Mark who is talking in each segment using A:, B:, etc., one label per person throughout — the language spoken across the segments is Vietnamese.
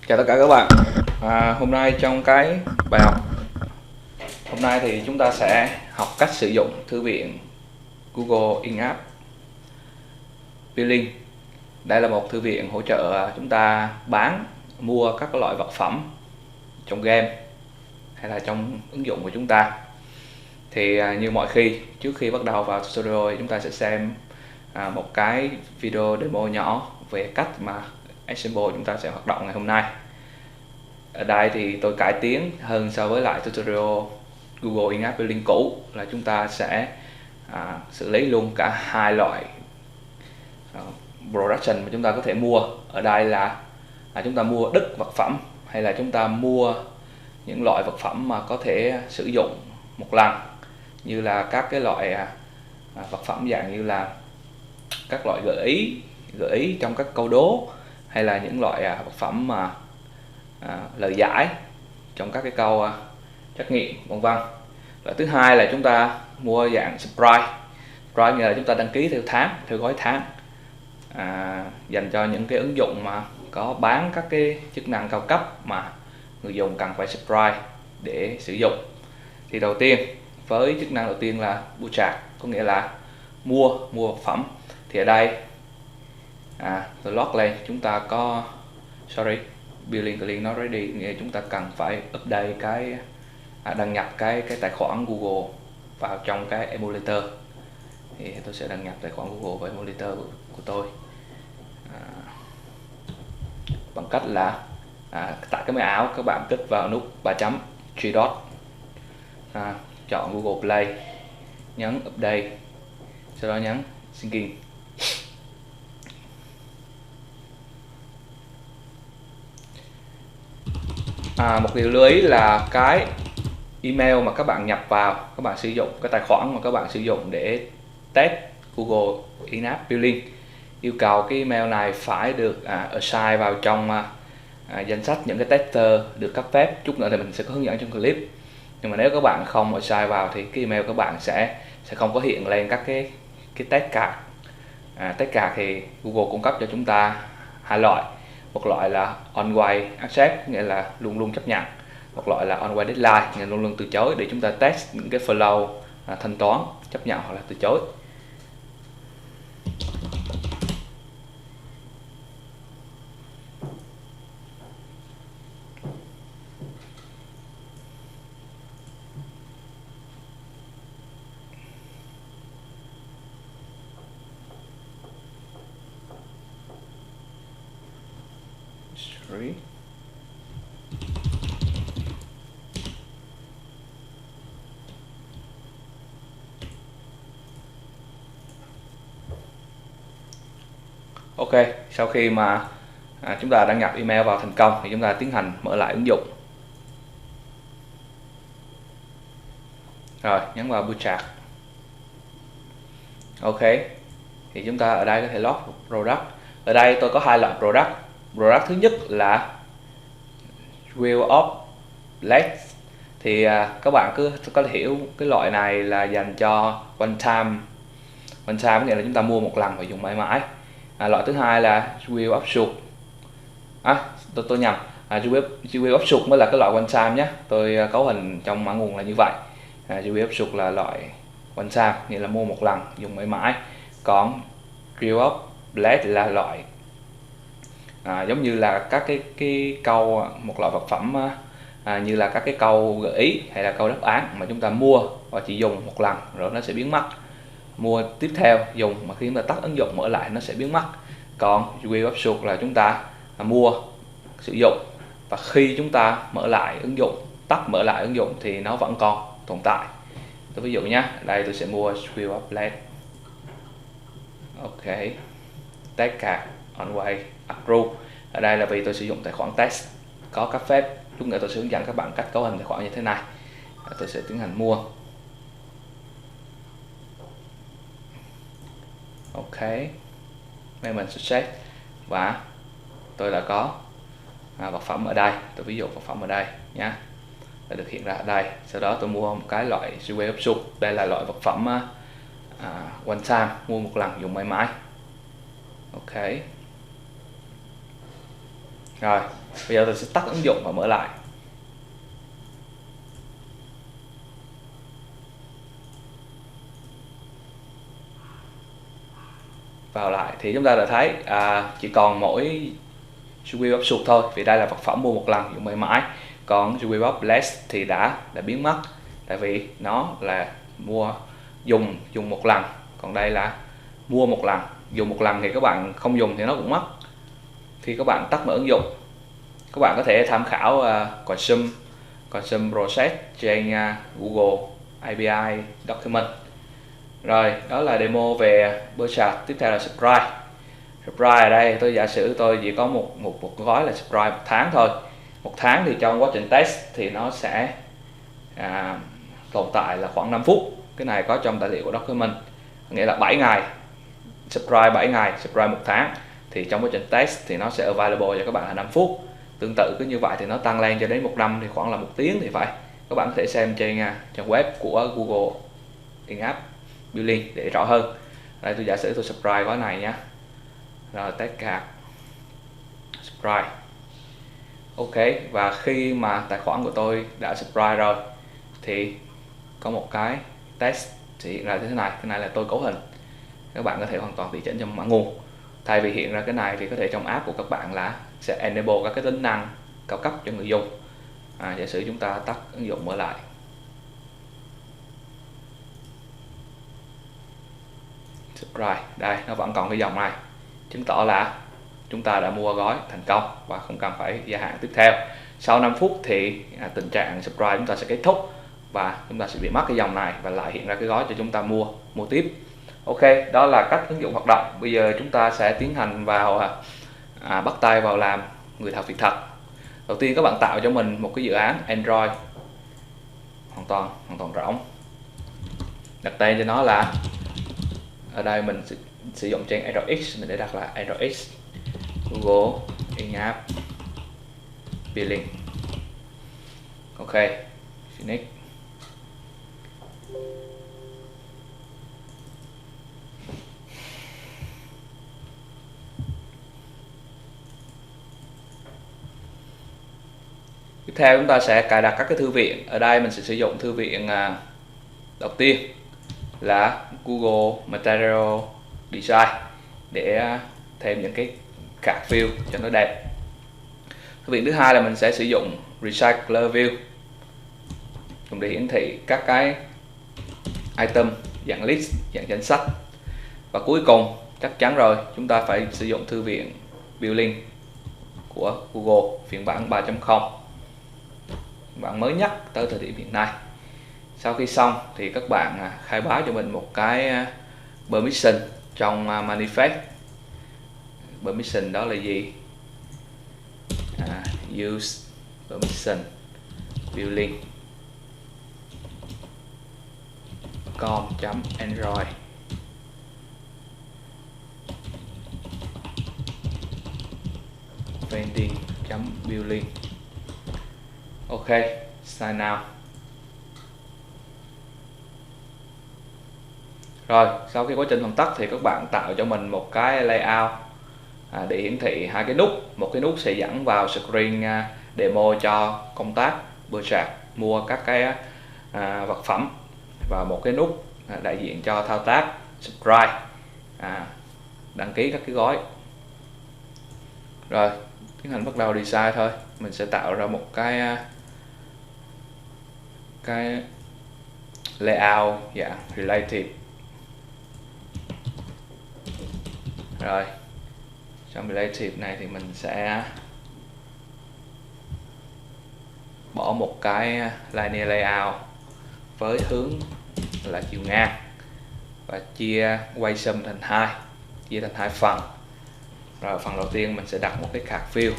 A: Chào tất cả các bạn. Hôm nay trong cái bài học hôm nay thì chúng ta sẽ học cách sử dụng thư viện Google In-App Building. Đây là một thư viện hỗ trợ chúng ta mua các loại vật phẩm trong game hay là trong ứng dụng của chúng ta. Thì như mọi khi, trước khi bắt đầu vào tutorial thì chúng ta sẽ xem một cái video demo nhỏ về cách mà Assemble chúng ta sẽ hoạt động ngày hôm nay. Ở đây thì tôi cải tiến hơn so với lại tutorial Google In-App Building cũ, là chúng ta sẽ xử lý luôn cả hai loại production mà chúng ta có thể mua. Ở đây là chúng ta mua đứt vật phẩm hay là chúng ta mua những loại vật phẩm mà có thể sử dụng một lần, như là các cái loại vật phẩm dạng như là các loại gợi ý trong các câu đố, hay là những loại vật phẩm mà lời giải trong các cái câu trắc nghiệm vân vân. Loại thứ hai là chúng ta mua dạng subscribe nghĩa là chúng ta đăng ký theo tháng, theo gói tháng, dành cho những cái ứng dụng mà có bán các cái chức năng cao cấp mà người dùng cần phải subscribe để sử dụng. Thì đầu tiên, với chức năng đầu tiên là purchase, có nghĩa là mua vật phẩm. Thì ở đây tôi log lên, chúng ta có building link not ready, nghĩa là chúng ta cần phải update cái đăng nhập cái tài khoản Google vào trong cái emulator. Thì tôi sẽ đăng nhập tài khoản Google vào emulator của tôi bằng cách là tại cái máy áo các bạn kích vào nút 3 chấm 3 dot, chọn Google Play, nhấn update, sau đó nhấn syncing. Một điều lưu ý là cái email mà các bạn nhập vào, các bạn sử dụng cái tài khoản mà các bạn sử dụng để test Google In-App Building, yêu cầu cái email này phải được assign vào trong danh sách những cái tester được cấp phép. Chút nữa thì mình sẽ có hướng dẫn trong clip. Nhưng mà nếu các bạn không assign vào thì cái email các bạn sẽ không có hiện lên các cái test card. Test card thì Google cung cấp cho chúng ta hai loại. Một loại là on-way accept, nghĩa là luôn luôn chấp nhận. Một loại là on-way decline, nghĩa là luôn luôn từ chối, để chúng ta test những cái flow thanh toán chấp nhận hoặc là từ chối. Ok, sau khi mà chúng ta đăng nhập email vào thành công thì chúng ta tiến hành mở lại ứng dụng. Rồi, nhấn vào purchase. Ok, thì chúng ta ở đây có thể log product. Ở đây tôi có hai loại product. Product thứ nhất là Wheel of Legs. Thì các bạn cứ có thể hiểu cái loại này là dành cho one time, nghĩa là chúng ta mua một lần và dùng mãi mãi. Loại thứ hai là Wheel of Shoot. Tôi nhầm, Wheel of Shoot mới là cái loại one time nhé. Tôi cấu hình trong mã nguồn là như vậy. Wheel of Shoot là loại one time, nghĩa là mua một lần dùng mãi mãi. Còn Wheel of Blade là loại giống như là các cái câu, một loại vật phẩm như là các cái câu gợi ý hay là câu đáp án mà chúng ta mua và chỉ dùng một lần rồi nó sẽ biến mất. Mua tiếp theo dùng mà khi chúng ta tắt ứng dụng mở lại nó sẽ biến mất. Còn Wheel of Shoot là chúng ta mua, sử dụng, và khi chúng ta mở lại ứng dụng, tắt mở lại ứng dụng thì nó vẫn còn tồn tại. Tôi ví dụ nhé, đây tôi sẽ mua Wheel of Blade. Ok, test card on-way approve. Ở đây là vì tôi sử dụng tài khoản test có cấp phép. Lúc nữa tôi sẽ hướng dẫn các bạn cách cấu hình tài khoản như thế này. Tôi sẽ tiến hành mua. Ok, payment success, và tôi đã có vật phẩm ở đây. Tôi ví dụ vật phẩm ở đây nhé, đã được hiện ra ở đây. Sau đó tôi mua một cái loại Wheel of Shoot. Đây là loại vật phẩm one time, mua một lần dùng mãi mãi. Ok. Rồi, bây giờ tôi sẽ tắt ứng dụng và mở lại. Vào lại thì chúng ta đã thấy chỉ còn mỗi Jewel sụt thôi, vì đây là vật phẩm mua một lần dùng mãi mãi. Còn Jewel Blast thì đã biến mất, tại vì nó là dùng một lần, còn đây là mua một lần. Dùng một lần thì các bạn không dùng thì nó cũng mất. Khi các bạn tắt mở ứng dụng, các bạn có thể tham khảo consume process trên Google API document. Rồi, đó là demo về Berkshire. Tiếp theo là subscribe. Subscribe ở đây tôi giả sử tôi chỉ có một gói là subscribe 1 tháng thôi. 1 tháng thì trong quá trình test thì nó sẽ tồn tại là khoảng 5 phút. Cái này có trong tài liệu của document, nghĩa là 7 ngày subscribe, 7 ngày subscribe 1 tháng, thì trong quá trình test thì nó sẽ available cho các bạn là 5 phút. Tương tự cứ như vậy thì nó tăng lên cho đến 1 năm thì khoảng là 1 tiếng thì phải. Các bạn có thể xem trên trang web của Google In-app Billing để rõ hơn. Đây tôi giả sử tôi subscribe gói này nhé. Rồi test card subscribe. Ok, và khi mà tài khoản của tôi đã subscribe rồi thì có một cái test sẽ hiện ra thế này. Cái này là tôi cấu hình. Các bạn có thể hoàn toàn tùy chỉnh trong mã nguồn. Thay vì hiện ra cái này thì có thể trong app của các bạn là sẽ enable các cái tính năng cao cấp cho người dùng. Giả sử chúng ta tắt ứng dụng mở lại. Subscribe, đây nó vẫn còn cái dòng này, chứng tỏ là chúng ta đã mua gói thành công và không cần phải gia hạn tiếp theo. Sau 5 phút thì tình trạng subscribe chúng ta sẽ kết thúc và chúng ta sẽ bị mất cái dòng này và lại hiện ra cái gói cho chúng ta mua tiếp. Ok, đó là cách ứng dụng hoạt động. Bây giờ chúng ta sẽ tiến hành vào bắt tay vào làm người thật việc thật. Đầu tiên các bạn tạo cho mình một cái dự án Android hoàn toàn rỗng, đặt tên cho nó là, ở đây mình sử dụng trên Android X, mình để đặt là Android X Google In-app Billing. Ok, finish. Tiếp theo chúng ta sẽ cài đặt các cái thư viện. Ở đây mình sẽ sử dụng thư viện đầu tiên là Google Material Design để thêm những cái card view cho nó đẹp. Thư viện thứ hai là mình sẽ sử dụng Recycler View dùng để hiển thị các cái item dạng list, dạng danh sách. Và cuối cùng chắc chắn rồi, chúng ta phải sử dụng thư viện Billing của Google phiên bản 3.0, bản mới nhất tới thời điểm hiện nay. Sau khi xong thì các bạn khai báo cho mình một cái permission trong manifest. Permission đó là gì? Use permission billing com.android vending.billing. Ok, sign now. Rồi, sau khi quá trình hoàn tất thì các bạn tạo cho mình một cái layout để hiển thị hai cái nút. Một cái nút sẽ dẫn vào screen demo cho công tác Berkshire mua các cái vật phẩm, và một cái nút đại diện cho thao tác subscribe, đăng ký các cái gói. Rồi, tiến hành bắt đầu design thôi. Mình sẽ tạo ra một cái layout dạng relative. Rồi, trong relative này thì mình sẽ bỏ một cái linear layout với hướng là chiều ngang và quay sum thành hai phần. Rồi phần đầu tiên mình sẽ đặt một cái card view.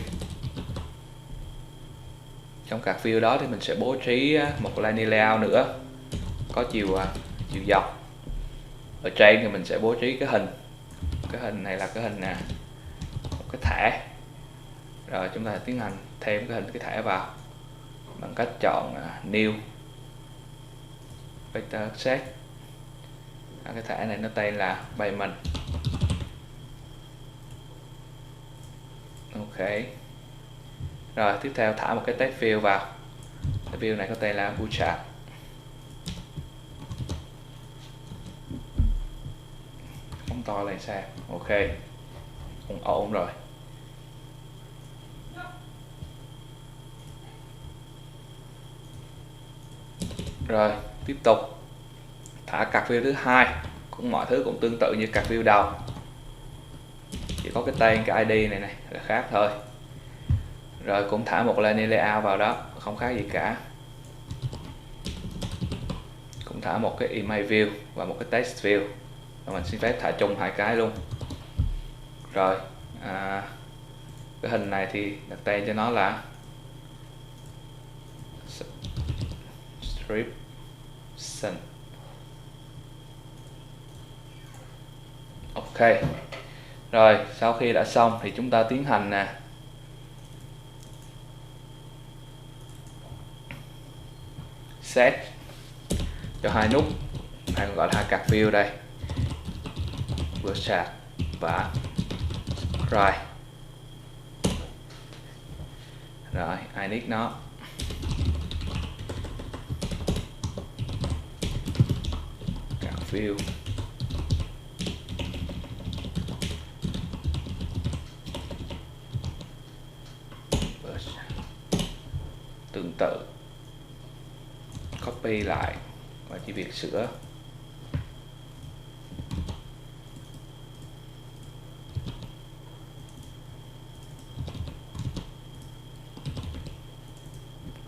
A: Trong card view đó thì mình sẽ bố trí một linear layout nữa có chiều dọc. Ở trên thì mình sẽ bố trí cái hình này là cái hình một cái thẻ. Rồi chúng ta tiến hành thêm cái thẻ vào bằng cách chọn new vector set. cái thẻ này nó tên là payment. Ok. Rồi tiếp theo thả một cái text field vào. Cái field này có tên là bootstrap. Phóng to lên xem. Ok, cũng ổn rồi. Rồi tiếp tục thả card field thứ hai, cũng mọi thứ cũng tương tự như card field đầu, chỉ có cái tên, cái ID này là khác thôi. Rồi cũng thả một line layout vào đó, không khác gì cả. Cũng thả một cái image view và một cái text view. Và mình xin phép thả chung hai cái luôn. Rồi cái hình này thì đặt tên cho nó là strip sun. Ok. Rồi sau khi đã xong thì chúng ta tiến hành set cho hai nút, hay gọi là hai card field đây, bootstrap và right. Rồi init nó card field tương tự, copy lại và chỉ việc sửa.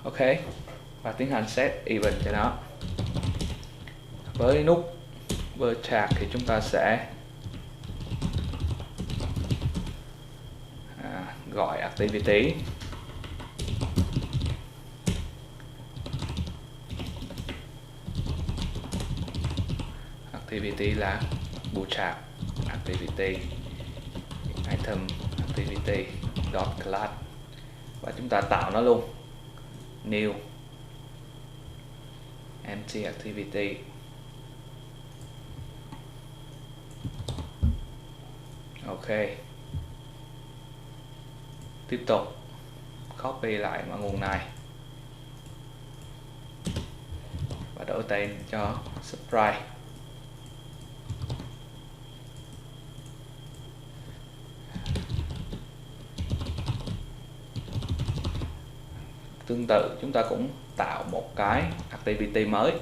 A: Ok, và tiến hành set event cho nó. Với nút bootstrap thì chúng ta sẽ gọi activity là bootstrap activity item activity dot class, và chúng ta tạo nó luôn, new empty activity. Ok, tiếp tục copy lại mọi nguồn này và đổi tên cho sprite. Tương tự chúng ta cũng tạo một cái activity mới.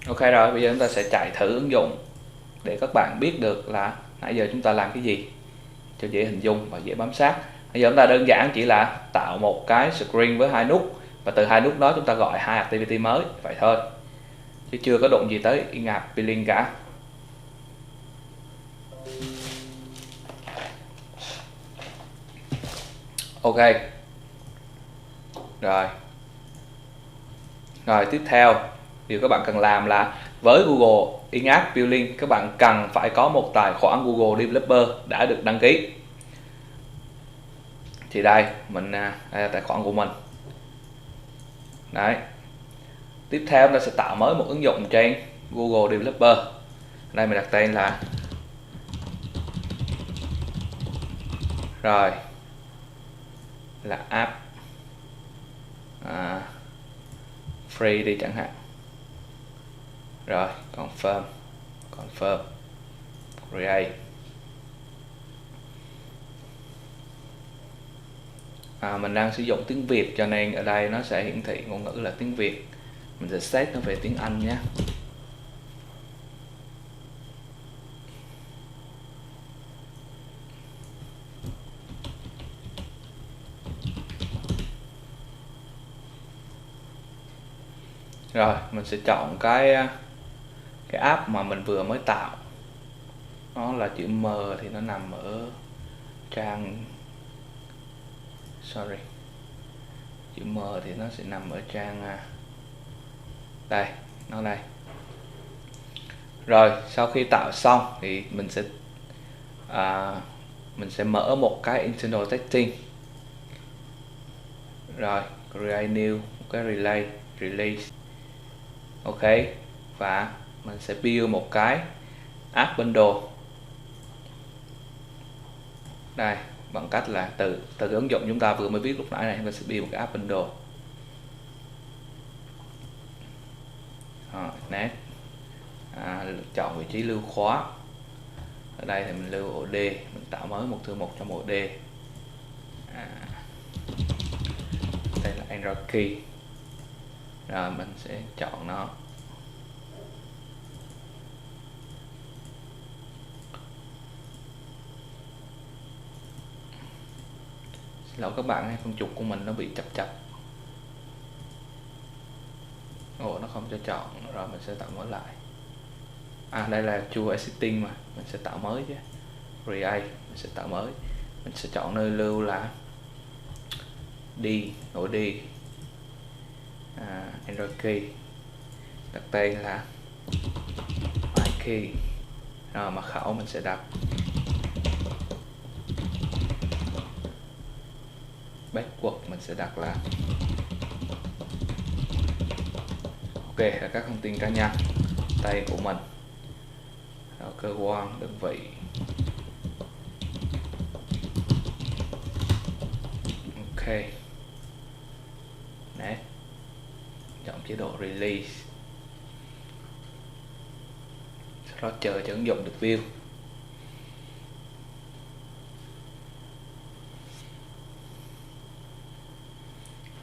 A: Ok rồi, bây giờ chúng ta sẽ chạy thử ứng dụng để các bạn biết được là nãy giờ chúng ta làm cái gì cho dễ hình dung và dễ bám sát. Bây giờ chúng ta đơn giản chỉ là tạo một cái screen với hai nút, và từ hai nút đó chúng ta gọi hai activity mới, vậy thôi, chứ chưa có đụng gì tới in-app building cả. Ok. Rồi tiếp theo điều các bạn cần làm là với Google In-App Building các bạn cần phải có một tài khoản Google Developer đã được đăng ký. Thì đây đây là tài khoản của mình. Đấy. Tiếp theo chúng ta sẽ tạo mới một ứng dụng trên Google Developer. Đây mình đặt tên là app free đi chẳng hạn. Rồi confirm create. Mình đang sử dụng tiếng Việt cho nên ở đây nó sẽ hiển thị ngôn ngữ là tiếng Việt. Mình sẽ set nó về tiếng Anh nhé. Rồi mình sẽ chọn cái app mà mình vừa mới tạo. Nó là chữ M thì nó nằm ở trang chữ M thì nó sẽ nằm ở trang đây, nó đây. Rồi sau khi tạo xong thì mình sẽ mở một cái internal testing. Rồi create new một cái relay release. Ok, và mình sẽ build một cái app bundle đây bằng cách là từ cái ứng dụng chúng ta vừa mới viết lúc nãy này, chúng ta sẽ build một cái app bundle. Net chọn vị trí lưu khóa. Ở đây thì mình lưu ổ D, mình tạo mới một thư mục trong ổ D. Đây là Android key. Rồi mình sẽ chọn nó. Xin lỗi các bạn, con chuột của mình nó bị chập. Ồ, nó không cho chọn. Rồi mình sẽ tạo mới lại. Đây là chu existing mà, mình sẽ tạo mới chứ. Create, mình sẽ tạo mới. Mình sẽ chọn nơi lưu là ổ D, Android key, đặt tên là my key. Rồi mật khẩu mình sẽ đặt password, mình sẽ đặt là ok, là các thông tin cá nhân, tên của mình, rồi cơ quan, đơn vị. Ok, Net, chọn chế độ release, sau đó chờ cho ứng dụng được build.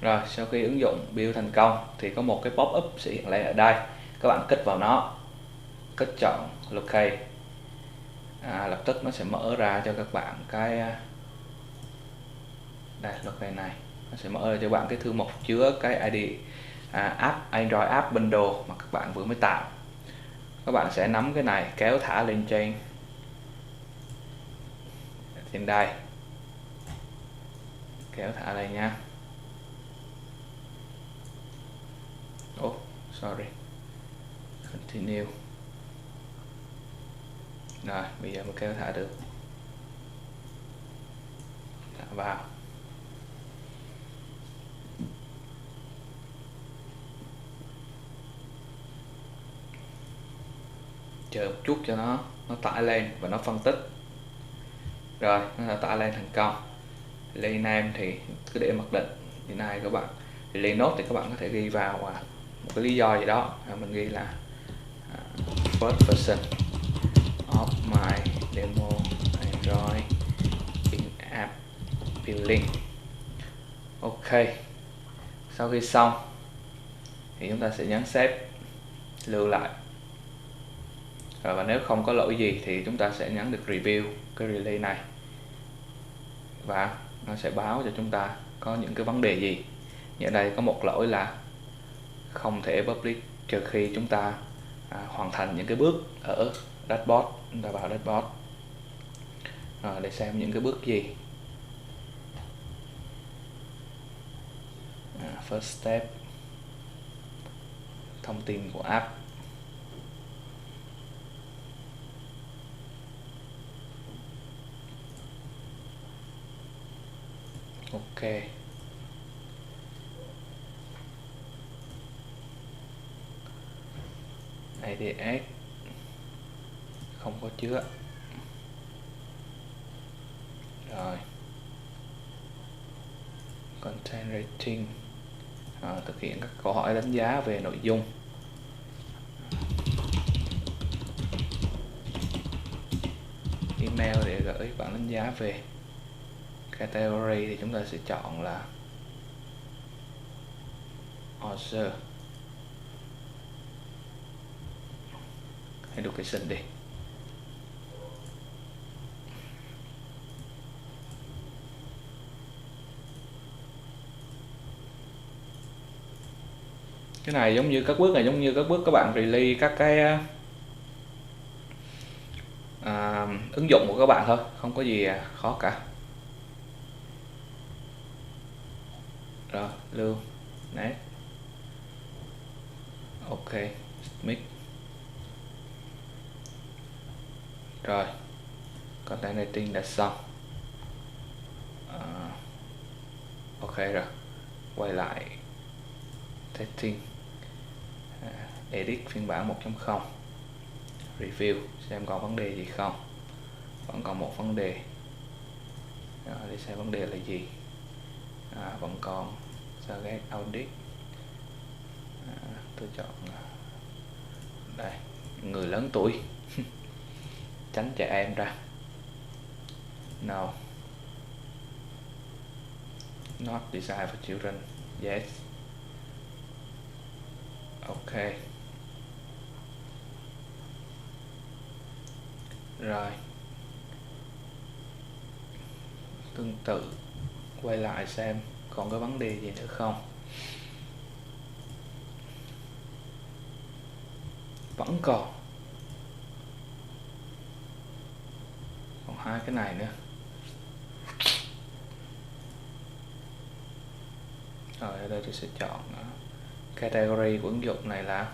A: Rồi sau khi ứng dụng build thành công thì có một cái pop-up sẽ hiện lên ở đây. Các bạn kích vào nó, kích chọn locate, lập tức nó sẽ mở ra cho các bạn cái đây, locate này, nó sẽ mở ra cho bạn cái thư mục chứa cái ID app Android app bundle mà các bạn vừa mới tạo. Các bạn sẽ nắm cái này kéo thả lên trên đây, kéo thả lên nha. Sorry, continue. Rồi bây giờ mới kéo thả được, thả vào. Chờ một chút cho nó tải lên và nó phân tích. Rồi nó đã tải lên thành công. Relay name thì cứ để mặc định như này các bạn. Relay node thì các bạn có thể ghi vào một cái lý do gì đó. Mình ghi là first version of my demo Android in app building. Ok, sau khi xong thì chúng ta sẽ nhấn save, lưu lại. Rồi, và nếu không có lỗi gì thì chúng ta sẽ nhấn được review cái relay này và nó sẽ báo cho chúng ta có những cái vấn đề gì. Như ở đây có một lỗi là không thể public trừ khi chúng ta hoàn thành những cái bước ở dashboard. Chúng ta vào dashboard để xem những cái bước gì. First step, thông tin của app. Ok, IDS không có chứa. Rồi content rating, thực hiện các câu hỏi đánh giá về nội dung. Email để gửi bản đánh giá về. Category thì chúng ta sẽ chọn là Order, Education đi. Cái này giống như các bước này, giống như các bước các bạn release các cái ứng dụng của các bạn thôi, không có gì khó cả. Rồi lưu Net, ok, mix. Rồi content rating đã xong. Ok rồi, quay lại Setting, edit phiên bản 1.0, review xem còn vấn đề gì không. Vẫn còn một vấn đề. Để xem vấn đề là gì. Vẫn còn target audit. Tôi chọn đây, người lớn tuổi. Tránh trẻ em ra. No, not designed for children. Yes. Ok. Rồi. Tương tự quay lại xem còn có vấn đề gì nữa không. Vẫn còn hai cái này nữa. Rồi ở đây tôi sẽ chọn category của ứng dụng này là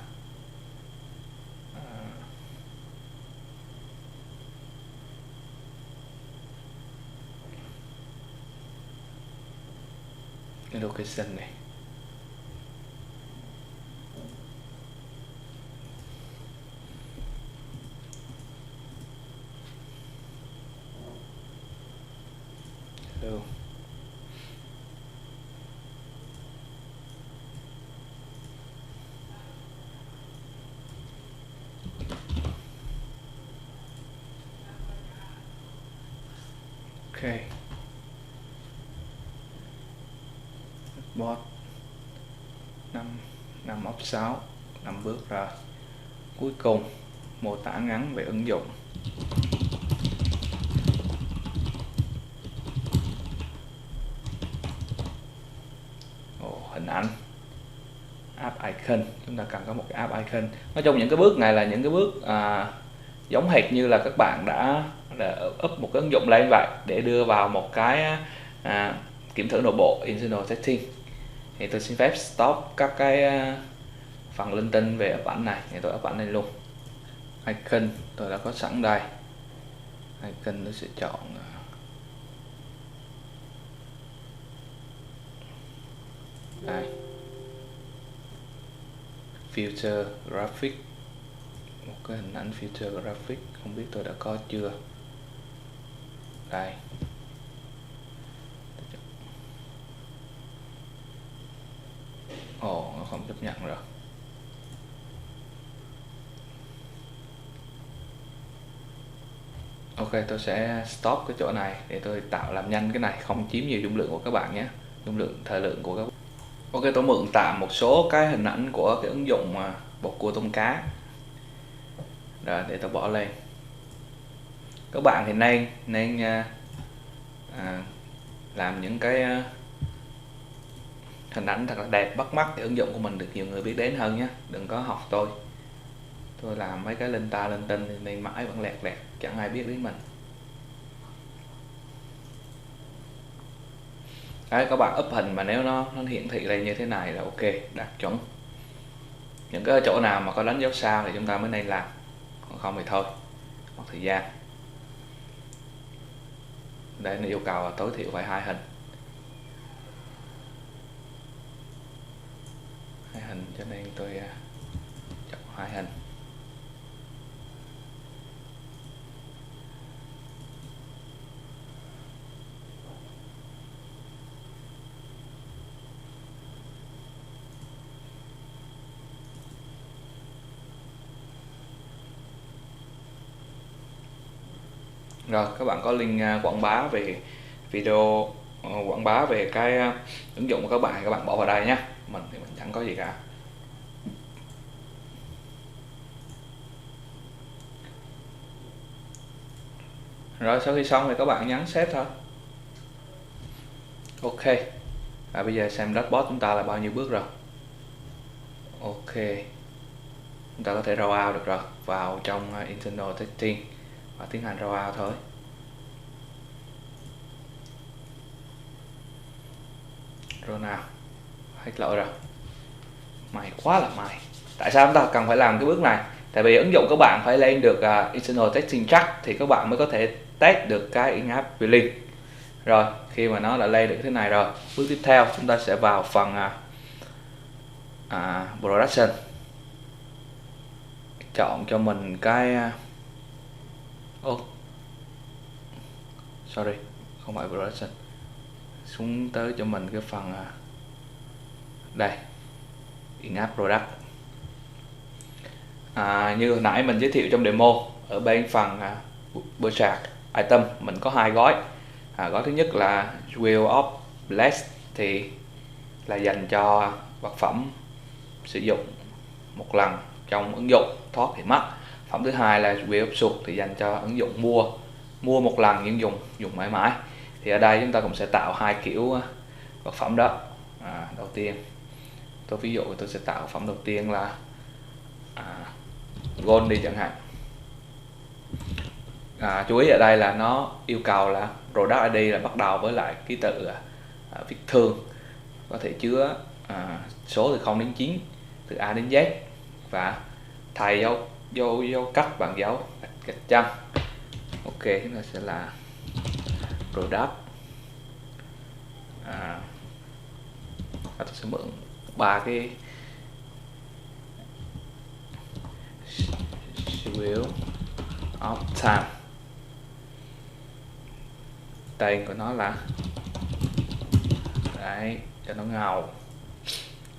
A: location này. Luôn. Ok. Bot 5 ốc 6 5 bước rồi. Cuối cùng mô tả ngắn về ứng dụng. Hình ảnh, app icon, chúng ta cần có một cái app icon. Nói chung những cái bước này là những cái bước giống hệt như là các bạn đã up một cái ứng dụng lên vậy để đưa vào một cái kiểm thử nội bộ internal setting. Thì tôi xin phép stop các cái phần linh tinh về up ảnh này. Thì tôi up ảnh này luôn. Icon tôi đã có sẵn đây. Icon tôi sẽ chọn đây, filter graphic, một cái hình ảnh filter graphic, không biết tôi đã có chưa. Đây, nó không chấp nhận rồi. Ok, tôi sẽ stop cái chỗ này để tôi làm nhanh cái này, không chiếm nhiều dung lượng của các bạn nhé, dung lượng thời lượng của các bạn. Ok, tôi mượn tạm một số cái hình ảnh của cái ứng dụng bột cua tôm cá rồi để tôi bỏ lên. Các bạn thì nên làm những cái hình ảnh thật là đẹp bắt mắt để ứng dụng của mình được nhiều người biết đến hơn nhé. Đừng có học tôi làm mấy cái linh ta linh tinh nên mãi vẫn lẹt chẳng ai biết đến mình. Đấy, các bạn up hình mà nếu nó hiển thị lên như thế này là ok, đạt chuẩn. Những cái chỗ nào mà có đánh dấu sao thì chúng ta mới nên làm, còn không thì thôi, mất thời gian. Đây nó yêu cầu là tối thiểu phải 2 hình. 2 hình cho nên tôi chọn 2 hình. Rồi các bạn có link quảng bá về video, quảng bá về cái ứng dụng của các bạn bỏ vào đây nhé. Mình thì mình chẳng có gì cả. Rồi sau khi xong thì các bạn nhấn save thôi. Ok. Bây giờ xem dashboard chúng ta là bao nhiêu bước rồi. Ok. Chúng ta có thể roll out được rồi, vào trong internal setting và tiến hành roll out thôi. Rồi nào, hết lỗi rồi. May quá là may. Tại sao chúng ta cần phải làm cái bước này? Tại vì ứng dụng các bạn phải lên được internal testing track thì các bạn mới có thể test được cái in-app billing. Rồi khi mà nó đã lên được thế này rồi, bước tiếp theo chúng ta sẽ vào phần production, chọn cho mình cái sorry, không phải production, xuống tới cho mình cái phần đây, in-app product. Như hồi nãy mình giới thiệu trong demo, ở bên phần purchase item mình có hai gói. Gói thứ nhất là Wheel of Bless thì là dành cho vật phẩm sử dụng một lần trong ứng dụng thoát thì mất. Phẩm thứ hai là Wheel of Sụt thì dành cho ứng dụng mua một lần nhưng dùng mãi mãi. Thì ở đây chúng ta cũng sẽ tạo hai kiểu vật phẩm đó. Đầu tiên tôi ví dụ tôi sẽ tạo vật phẩm đầu tiên là gold đi chẳng hạn. Chú ý ở đây là nó yêu cầu là product ID là bắt đầu với lại ký tự viết thương, có thể chứa số từ 0 đến 9, từ A đến Z, và thay dấu cách bằng dấu gạch chân. Ok, chúng ta sẽ là product. Tôi sẽ mượn ba cái wheel of time, tên của nó là đấy cho nó ngầu,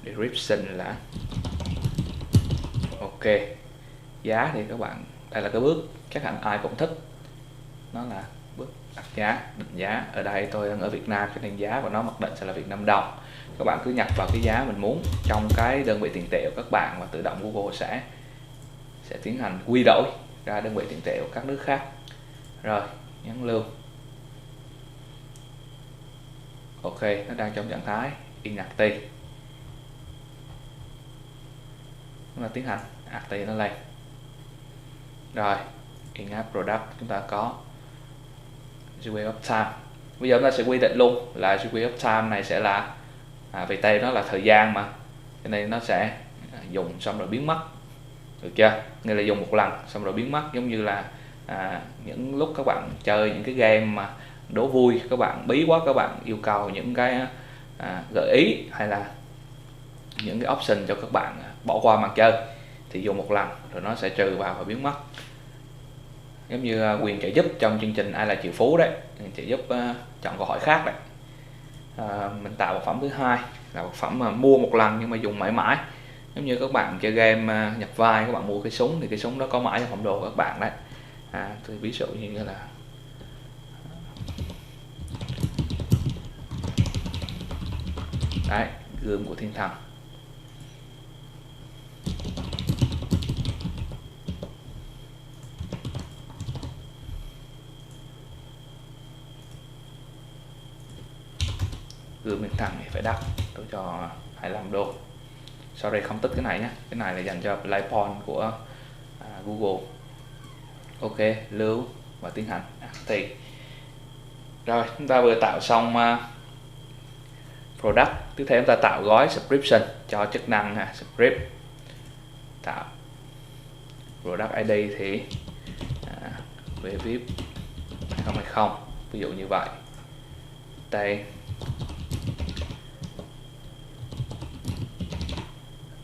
A: description là ok. Giá thì các bạn, đây là cái bước chắc hẳn ai cũng thích, nó là bước đặt giá, định giá. Ở đây tôi đang ở Việt Nam cho nên giá của nó mặc định sẽ là Việt Nam đồng. Các bạn cứ nhập vào cái giá mình muốn trong cái đơn vị tiền tệ của các bạn, và tự động Google sẽ tiến hành quy đổi ra đơn vị tiền tệ của các nước khác. Rồi nhấn lưu. Ok, nó đang trong trạng thái inactive. Chúng ta tiến hành active nó lên. Rồi in-app product chúng ta có Wheel of time. Bây giờ chúng ta sẽ quy định luôn là Wheel of time này sẽ là vì tên nó là thời gian mà, cho nên nó sẽ dùng xong rồi biến mất, được chưa? Nghĩa là dùng một lần xong rồi biến mất, giống như là những lúc các bạn chơi những cái game mà đố vui, các bạn bí quá, các bạn yêu cầu những cái gợi ý hay là những cái option cho các bạn bỏ qua màn chơi, thì dùng một lần rồi nó sẽ trừ vào và biến mất. Giống như quyền trợ giúp trong chương trình Ai là triệu phú đấy, trợ giúp chọn câu hỏi khác đấy. Mình tạo vật phẩm thứ hai là vật phẩm mà mua một lần nhưng mà dùng mãi mãi. Giống như các bạn chơi game nhập vai, các bạn mua cái súng thì cái súng đó có mãi trong phẩm đồ của các bạn đấy. Tôi ví dụ như là đấy, gươm của thiên thần. Gươm thiên thần thì phải đắt, tôi cho 25 đô. Sorry, không tích cái này nhé, cái này là dành cho play point của Google. Ok, lưu và tiến hành active. Rồi chúng ta vừa tạo xong product. Tiếp theo chúng ta tạo gói subscription cho chức năng subscribe. Tạo product ID thì về VIP 2020, ví dụ như vậy. Đây.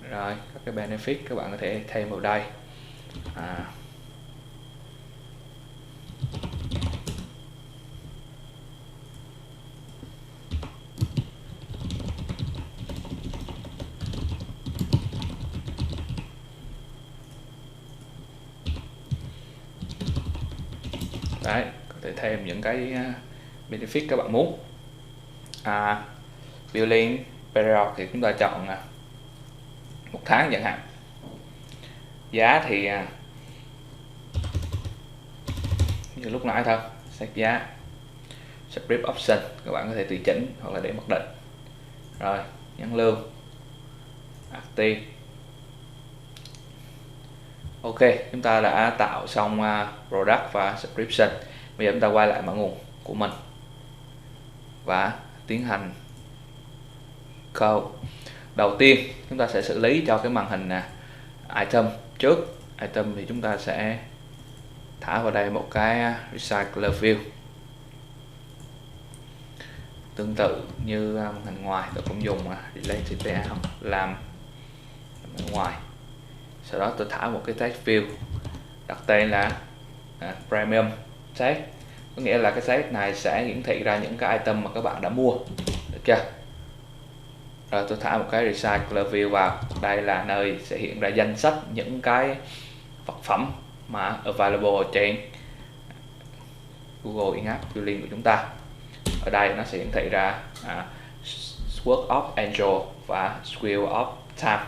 A: Rồi các cái benefit các bạn có thể thêm vào đây. Đấy, có thể thêm những cái benefit các bạn muốn. Billing period thì chúng ta chọn 1 tháng chẳng hạn. Giá thì như lúc nãy thôi, set giá. Script option các bạn có thể tùy chỉnh hoặc là để mặc định. Rồi nhấn lưu, active. Ok, chúng ta đã tạo xong product và subscription. Bây giờ chúng ta quay lại mã nguồn của mình và tiến hành code. Đầu tiên chúng ta sẽ xử lý cho cái màn hình item trước. Item thì chúng ta sẽ thả vào đây một cái recycler view. Tương tự như màn hình ngoài, tôi cũng dùng delete CTA làm bên ngoài. Sau đó tôi thả một cái text field đặt tên là premium text, có nghĩa là cái text này sẽ hiển thị ra những cái item mà các bạn đã mua, được chưa? Rồi tôi thả một cái recycler view vào, đây là nơi sẽ hiện ra danh sách những cái vật phẩm mà available trên Google In-app Building của chúng ta. Ở đây nó sẽ hiển thị ra Work of Angel và Wheel of Time.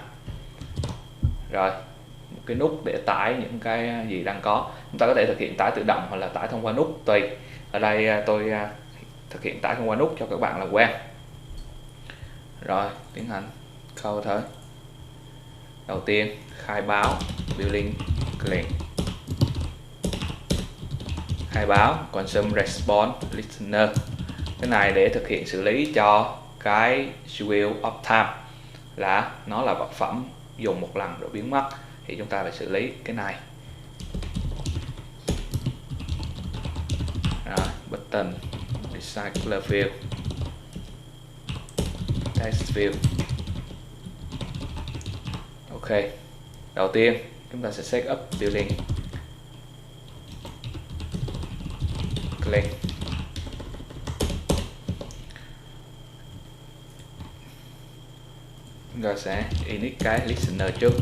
A: Rồi một cái nút để tải những cái gì đang có, chúng ta có thể thực hiện tải tự động hoặc là tải thông qua nút tùy. Ở đây tôi thực hiện tải thông qua nút cho các bạn làm quen. Rồi tiến hành câu thôi. Đầu tiên khai báo building clean, khai báo consume response listener, cái này để thực hiện xử lý cho cái wheel of time, là nó là vật phẩm dùng một lần rồi biến mất, thì chúng ta phải xử lý cái này. Rồi button recycler field, text field. Ok, đầu tiên chúng ta sẽ set up building clean. Chúng ta sẽ init cái listener trước.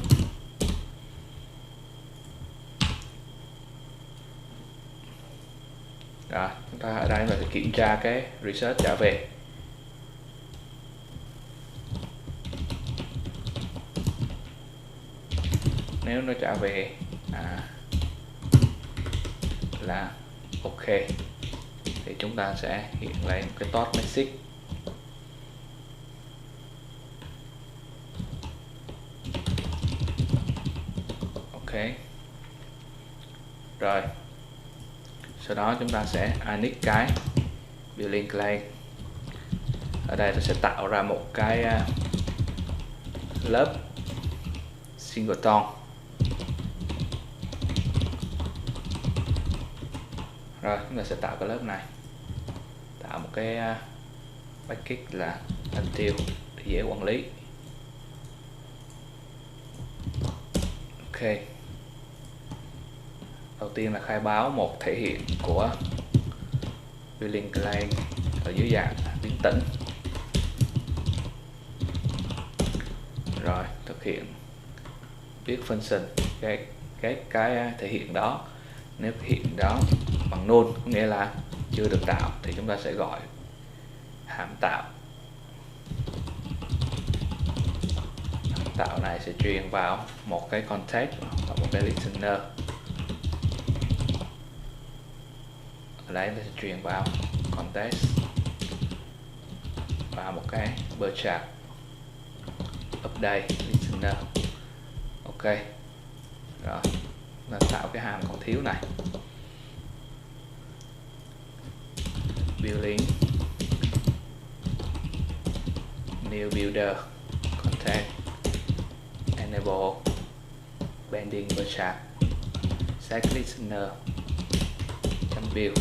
A: Rồi chúng ta ở đây sẽ kiểm tra cái research trả về. Nếu nó trả về là ok thì chúng ta sẽ hiện lên cái tot message. Ok, rồi sau đó chúng ta sẽ init cái building class. Ở đây tôi sẽ tạo ra một cái lớp singleton. Rồi chúng ta sẽ tạo cái lớp này, tạo một cái package là until để dễ quản lý. Ok, đầu tiên là khai báo một thể hiện của building class ở dưới dạng biến tĩnh. Rồi thực hiện viết function cái thể hiện đó. Nếu thể hiện đó bằng null có nghĩa là chưa được tạo thì chúng ta sẽ gọi hàm tạo. Hàm tạo này sẽ truyền vào một cái context và một cái listener. Ở đây nó sẽ truyền vào context và một cái berchart update listener. Ok, rồi nó tạo cái hàm còn thiếu này, building new builder context enable bending berchart set listener build,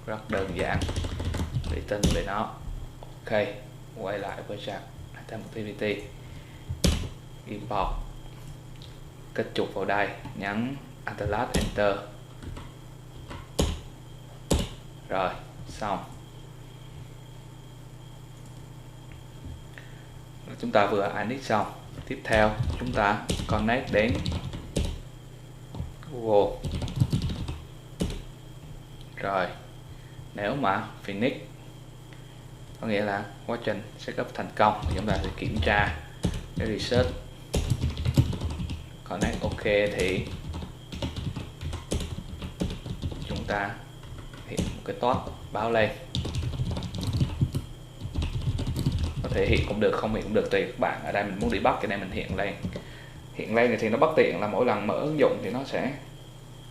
A: rất đơn giản, để tin về nó. Ok, quay lại berchart item activity, import, kết trục vào đây, nhấn Atlas Enter. Rồi xong, chúng ta vừa init xong. Tiếp theo chúng ta connect đến Google. Rồi nếu mà finish có nghĩa là quá trình setup thành công, thì chúng ta sẽ kiểm tra cái research. Connect ok thì chúng ta hiện một cái tot báo lên. Có thể hiện cũng được, không hiện cũng được, tùy các bạn. Ở đây mình muốn debug cái này mình hiện lên. Hiện lên thì nó bất tiện là mỗi lần mở ứng dụng thì nó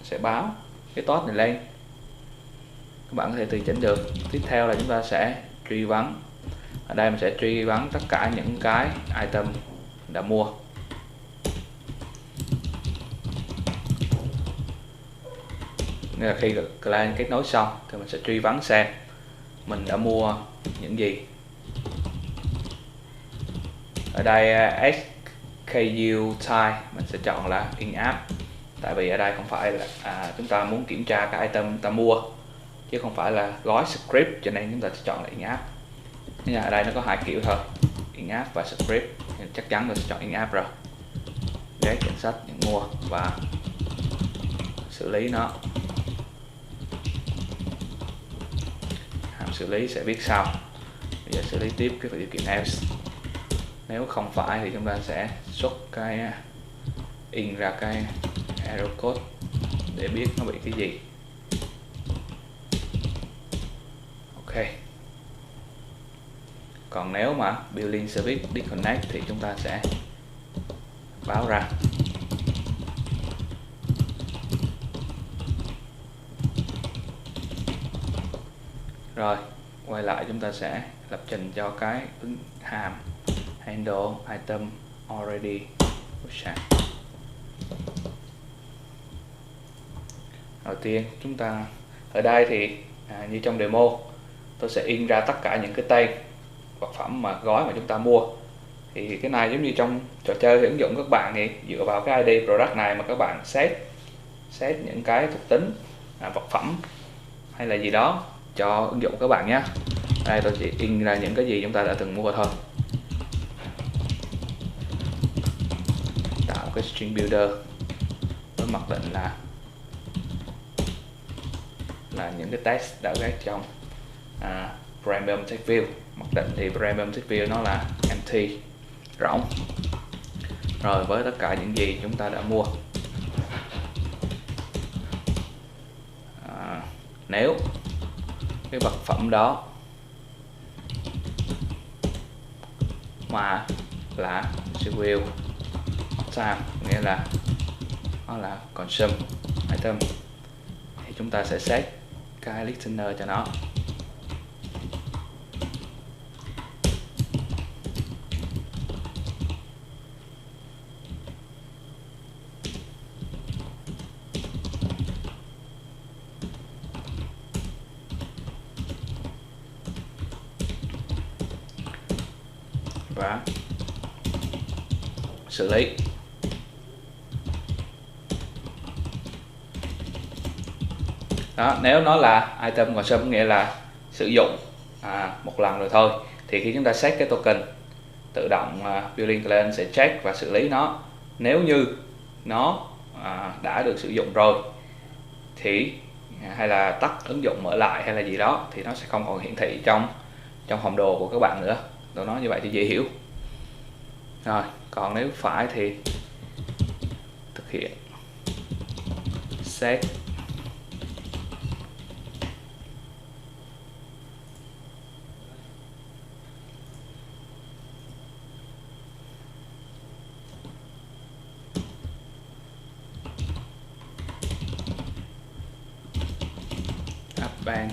A: sẽ báo cái tot này lên. Các bạn có thể tùy chỉnh được. Tiếp theo là chúng ta sẽ truy vấn. Ở đây mình sẽ truy vấn tất cả những cái item đã mua. Nên là khi client kết nối xong thì mình sẽ truy vấn xem mình đã mua những gì. Ở đây KU type mình sẽ chọn là in app, tại vì ở đây không phải là chúng ta muốn kiểm tra cái item chúng ta mua chứ không phải là gói script, cho nên chúng ta sẽ chọn là in app. Nhưng ở đây nó có hai kiểu thôi, in app và script, chắc chắn tôi sẽ chọn in app rồi. Get danh sách những mua và xử lý nó. Hàm xử lý sẽ viết sau. Bây giờ xử lý tiếp cái điều kiện else. Nếu không phải thì chúng ta sẽ xuất cái in ra cái error code để biết nó bị cái gì. Ok. Còn nếu mà building service disconnect thì chúng ta sẽ báo ra. Rồi, quay lại chúng ta sẽ lập trình cho cái ứng hàm handle item already push. Đầu tiên chúng ta ở đây thì như trong demo tôi sẽ in ra tất cả những cái tên vật phẩm mà gói mà chúng ta mua. Thì cái này giống như trong trò chơi thì ứng dụng các bạn thì dựa vào cái ID product này mà các bạn set những cái thuộc tính vật phẩm hay là gì đó cho ứng dụng các bạn nhé. Đây tôi chỉ in ra những cái gì chúng ta đã từng mua thôi. Tạo cái string builder với mặc định là những cái text đã ghét trong premium text view. Mặc định thì premium text view nó là empty, rỗng. Rồi với tất cả những gì chúng ta đã mua, nếu cái vật phẩm đó mà là will time, nghĩa là nó là consume item, thì chúng ta sẽ set cái listener cho nó. Và xử lý. Đó, nếu nó là item consume nghĩa là sử dụng một lần rồi thôi, thì khi chúng ta set cái token, tự động building client sẽ check và xử lý nó. Nếu như nó đã được sử dụng rồi thì hay là tắt ứng dụng mở lại hay là gì đó thì nó sẽ không còn hiển thị trong hòm đồ của các bạn nữa. Tôi nói như vậy thì dễ hiểu. Rồi, còn nếu phải thì thực hiện set append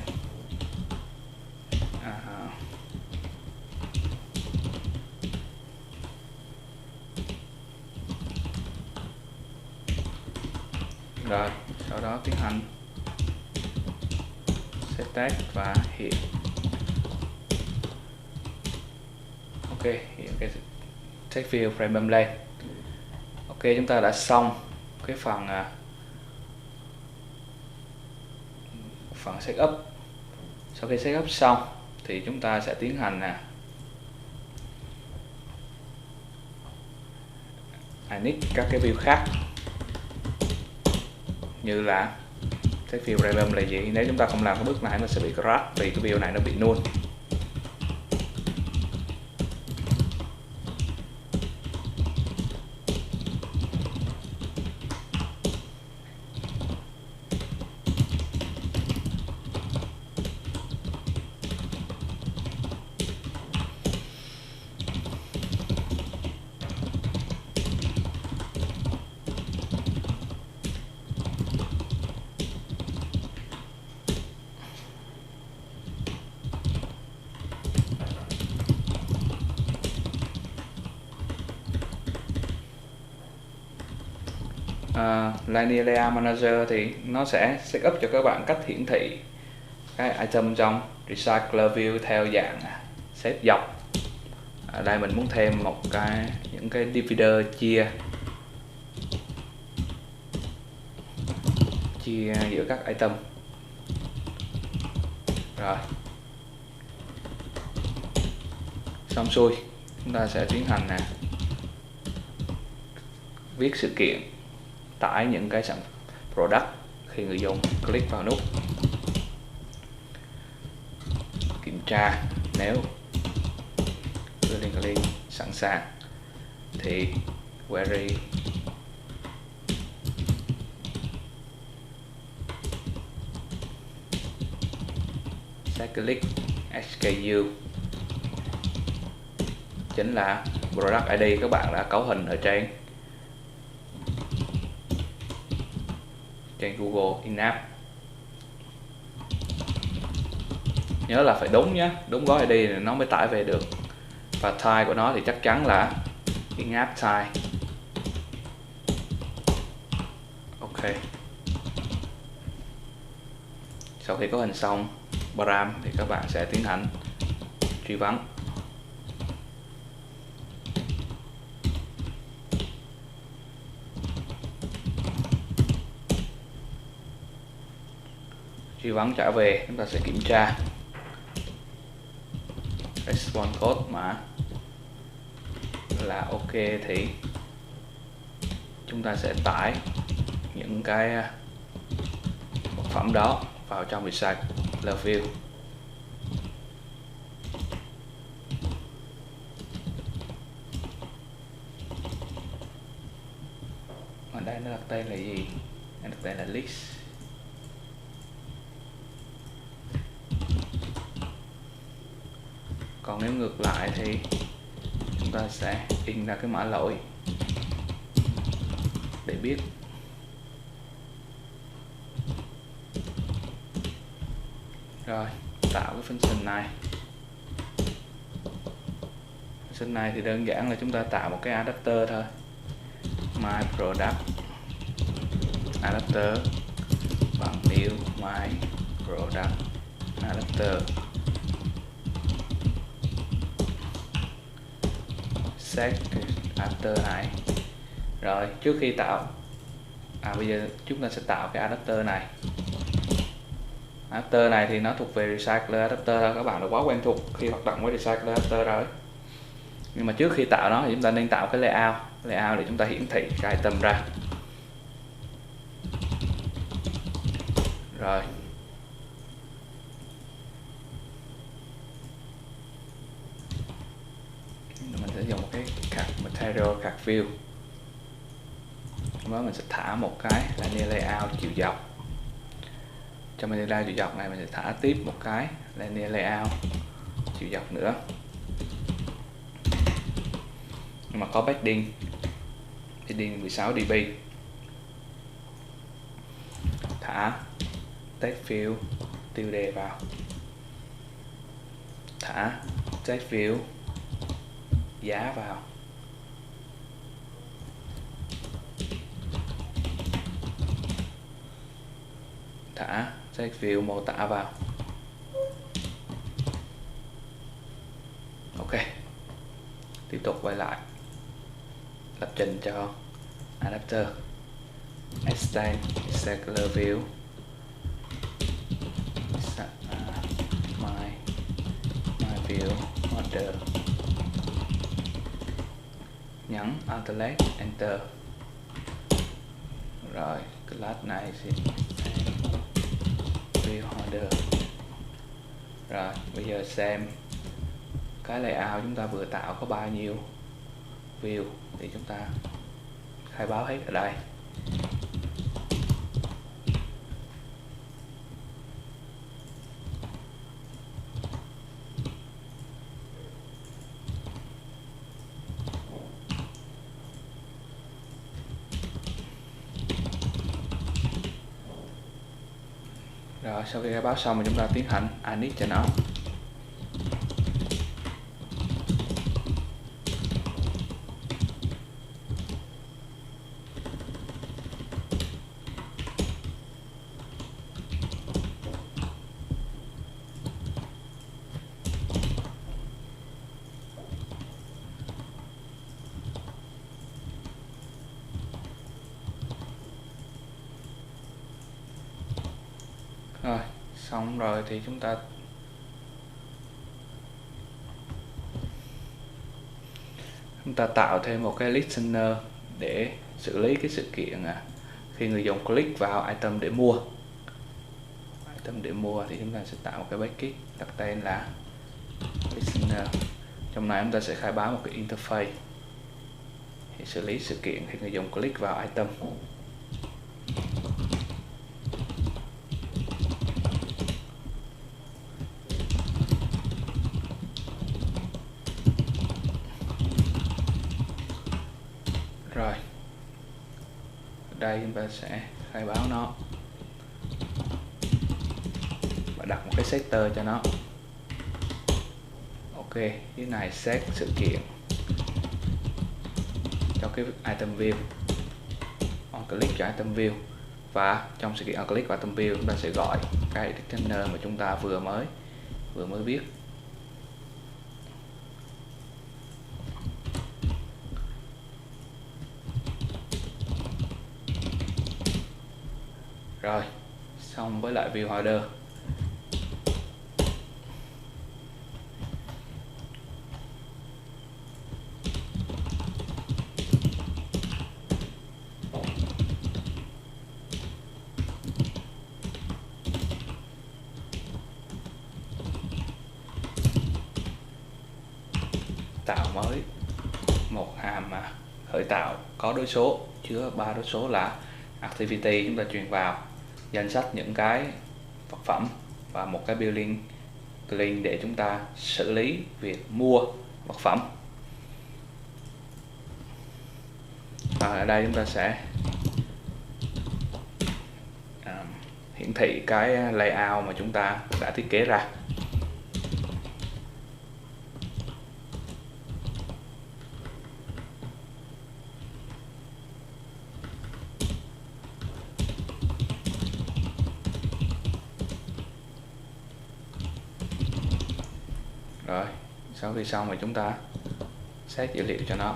A: rồi sau đó tiến hành set text và hiện hiện cái text field premium lên. Ok, chúng ta đã xong cái phần setup. Sau khi setup xong thì chúng ta sẽ tiến hành init các cái view khác, như là text field premium là gì. Nếu chúng ta không làm cái bước này nó sẽ bị crash vì cái view này nó bị null. Linear Layout Manager thì nó sẽ setup cho các bạn cách hiển thị cái item trong Recycler View theo dạng xếp dọc Ở đây mình muốn thêm những cái divider chia giữa các item. Rồi, xong xuôi, chúng ta sẽ tiến hành viết sự kiện tải những cái sản product khi người dùng click vào nút kiểm tra. Nếu link sẵn sàng thì query click SKU chính là product ID các bạn đã cấu hình ở trên Google In-app. Nhớ là phải đúng nhé, đúng gói ID thì nó mới tải về được. Và type của nó thì chắc chắn là In-app type. Ok. Sau khi có hình xong param thì các bạn sẽ tiến hành truy vấn. Truy vấn trả về, chúng ta sẽ kiểm tra response code mà là ok thì chúng ta sẽ tải những cái vật phẩm đó vào trong recycler view. Ở đây nó đặt tên là gì? Nó đặt tên là list. Còn nếu ngược lại thì chúng ta sẽ in ra cái mã lỗi để biết. Rồi, tạo cái function này. Function này thì đơn giản là chúng ta tạo một cái adapter thôi. My product adapter bằng new my product adapter set adapter này. Rồi, trước khi tạo bây giờ chúng ta sẽ tạo cái adapter này. Adapter này thì nó thuộc về recycler adapter đó, các bạn đã quá quen thuộc khi hoạt động với recycler adapter rồi. Nhưng mà trước khi tạo nó thì chúng ta nên tạo cái layout để chúng ta hiển thị cái item ra. Rồi, mình sẽ dùng một cái material card view. Đó, mình sẽ thả một cái linear layout chiều dọc. Trong linear layout chiều dọc này mình sẽ thả tiếp một cái linear layout chiều dọc nữa, nhưng mà có padding 16 dB. Thả text field tiêu đề vào, thả text field giá vào, thả text field mô tả vào. Ok, tiếp tục quay lại lập trình cho adapter. Extend recycler view my view order, nhấn Alt+, Enter. Rồi, class này sẽ view order. Rồi, bây giờ xem cái layout chúng ta vừa tạo có bao nhiêu view thì chúng ta khai báo hết ở đây. Rồi, sau khi khai báo xong thì chúng ta tiến hành init cho nó. Xong rồi thì chúng ta tạo thêm một cái listener để xử lý cái sự kiện khi người dùng click vào item để mua. Thì chúng ta sẽ tạo một cái package đặt tên là listener. Trong này chúng ta sẽ khai báo một cái interface để xử lý sự kiện khi người dùng click vào item. Rồi, ở đây chúng ta sẽ khai báo nó và đặt một cái setter cho nó. Ok, cái này set sự kiện cho cái item view, on click cho item view, và trong sự kiện on click vào item view chúng ta sẽ gọi cái container mà chúng ta vừa mới viết. Rồi, xong với lại view order. Tạo mới một hàm khởi tạo có đối số, chứa 3 đối số là activity, chúng ta truyền vào danh sách những cái vật phẩm, và một cái building clean để chúng ta xử lý việc mua vật phẩm. Và ở đây chúng ta sẽ hiển thị cái layout mà chúng ta đã thiết kế ra. Rồi, sau khi xong thì chúng ta set dữ liệu cho nó.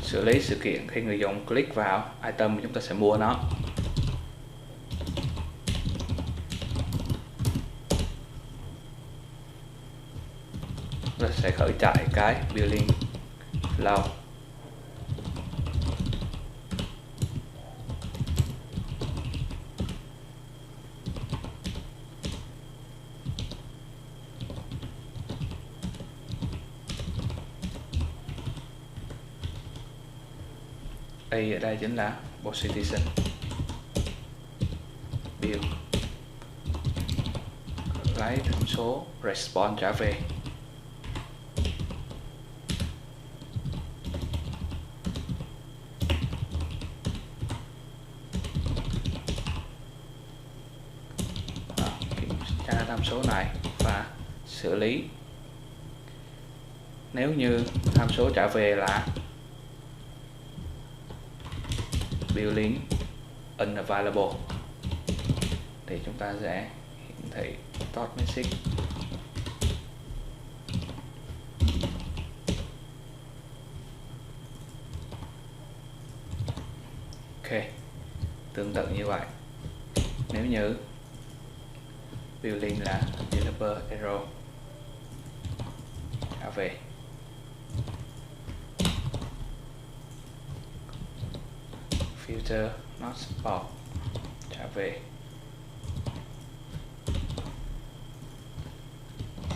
A: Xử lý sự kiện khi người dùng click vào item chúng ta sẽ mua nó. Rồi sẽ khởi chạy cái building flow. A ở đây chính là position build, lấy tham số response trả về. Kiểm tra tham số này và xử lý. Nếu như tham số trả về là building unavailable thì chúng ta sẽ hiển thị dot message. Ok, tương tự như vậy. Nếu như building là developer error trả về. Filter not support trả về.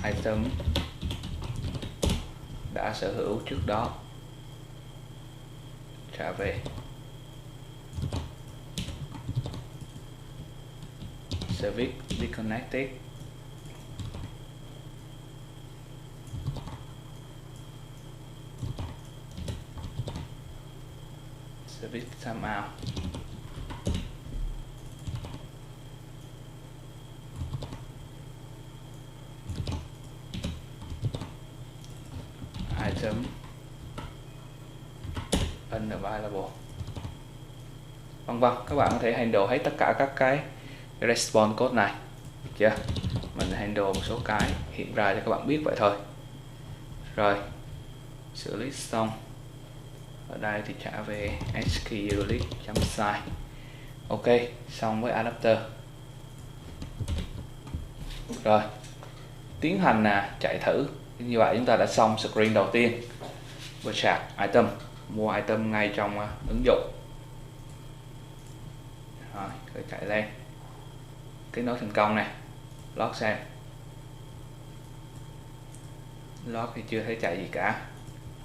A: Item đã sở hữu trước đó trả về. Service disconnected. Service timeout. item unavailable, vân vân. Các bạn có thể handle hết tất cả các cái response code này, được chưa? Mình handle một số cái hiện ra cho các bạn biết vậy thôi. Rồi, xử lý xong. Ở đây thì trả về sqlist.size. Ok, xong với adapter. Rồi, tiến hành chạy thử. Như vậy chúng ta đã xong screen đầu tiên. Purchase item, mua item ngay trong ứng dụng. Rồi, cứ chạy lên. Kết nối thành công này. Log xem. Log thì chưa thấy chạy gì cả.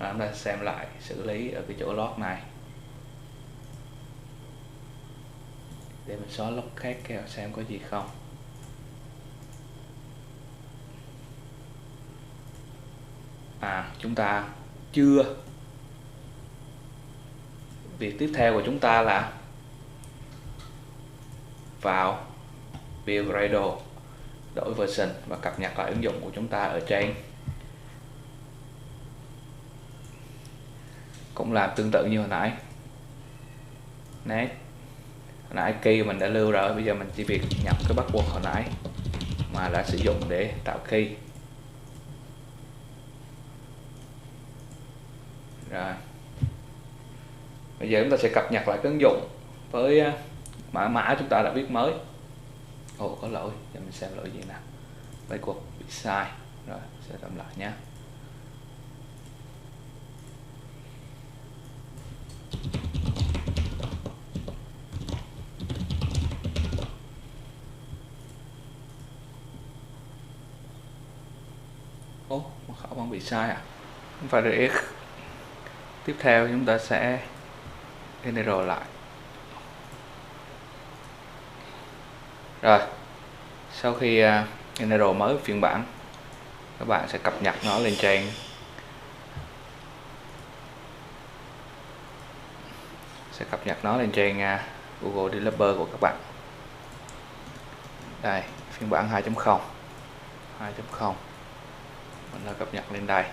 A: Rồi, chúng ta xem lại xử lý ở cái chỗ log này. Để mình xóa log khác xem có gì không. Chúng ta chưa. Việc tiếp theo của chúng ta là vào Build Gradle, đổi version và cập nhật lại ứng dụng của chúng ta ở trên. Cũng làm tương tự như hồi nãy. Next. Hồi nãy key mình đã lưu rồi, bây giờ mình chỉ việc nhập cái password hồi nãy mà đã sử dụng để tạo key. Rồi. Bây giờ chúng ta sẽ cập nhật lại cái ứng dụng với mã chúng ta đã viết mới. Ồ, có lỗi, để mình xem lỗi gì nào. Password bị sai. Rồi, sẽ làm lại nhé. Ồ, mật khẩu vẫn bị sai à? Không phải để tiếp theo chúng ta sẽ generate lại. Rồi, sau khi generate mới phiên bản, các bạn sẽ cập nhật nó lên trên Google Developer của các bạn. Đây, phiên bản 2.0 mình đã cập nhật lên đây.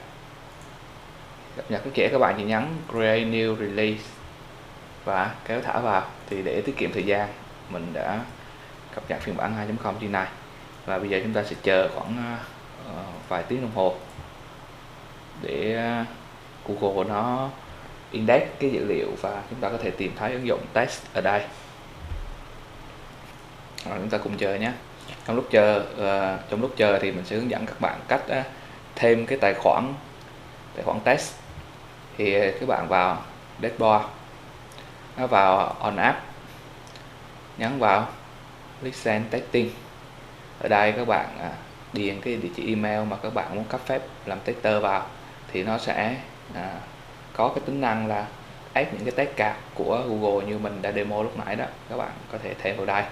A: Cập nhật cái các bạn chỉ nhấn Create New Release và kéo thả vào. Thì để tiết kiệm thời gian, mình đã cập nhật phiên bản 2.0 trên này. Và bây giờ chúng ta sẽ chờ khoảng vài tiếng đồng hồ để Google nó index cái dữ liệu và chúng ta có thể tìm thấy ứng dụng test ở đây. Rồi, chúng ta cùng chờ nhé. Trong lúc chờ thì mình sẽ hướng dẫn các bạn cách thêm cái tài khoản test. Thì các bạn vào dashboard, nó vào on app, nhấn vào listen testing. Ở đây các bạn điền cái địa chỉ email mà các bạn muốn cấp phép làm tester vào, thì nó sẽ có cái tính năng là ép những cái test card của Google như mình đã demo lúc nãy đó, các bạn có thể thêm vào đây.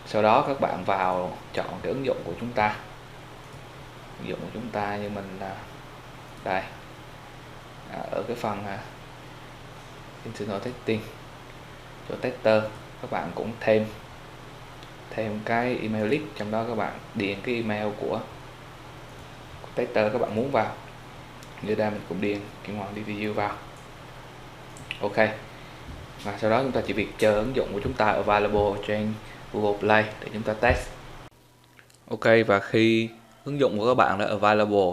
A: Sau đó các bạn vào chọn cái ứng dụng của chúng ta. Ứng dụng của chúng ta như mình đây, ở cái phần internal testing, chỗ tester, các bạn cũng thêm cái email list, trong đó các bạn điền cái email của tester các bạn muốn vào. Như đây mình cũng điền Kim Hoàng DTU vào. Ok. Và sau đó chúng ta chỉ việc chờ ứng dụng của chúng ta available trên Google Play để chúng ta test. Ok, và khi ứng dụng của các bạn đã available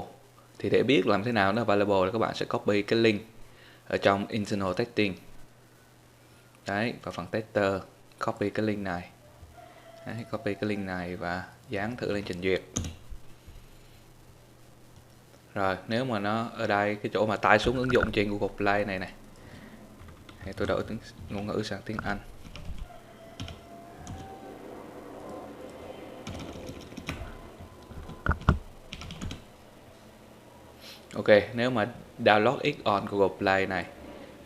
A: thì để biết làm thế nào nó available thì các bạn sẽ copy cái link ở trong internal testing. Đấy, vào phần tester, copy cái link này. Đấy, copy cái link này và dán thử lên trình duyệt. Rồi, nếu mà nó ở đây cái chỗ mà tải xuống ứng dụng trên Google Play này này, thì tôi đổi ngôn ngữ sang tiếng Anh. Ok, nếu mà download it on Google Play này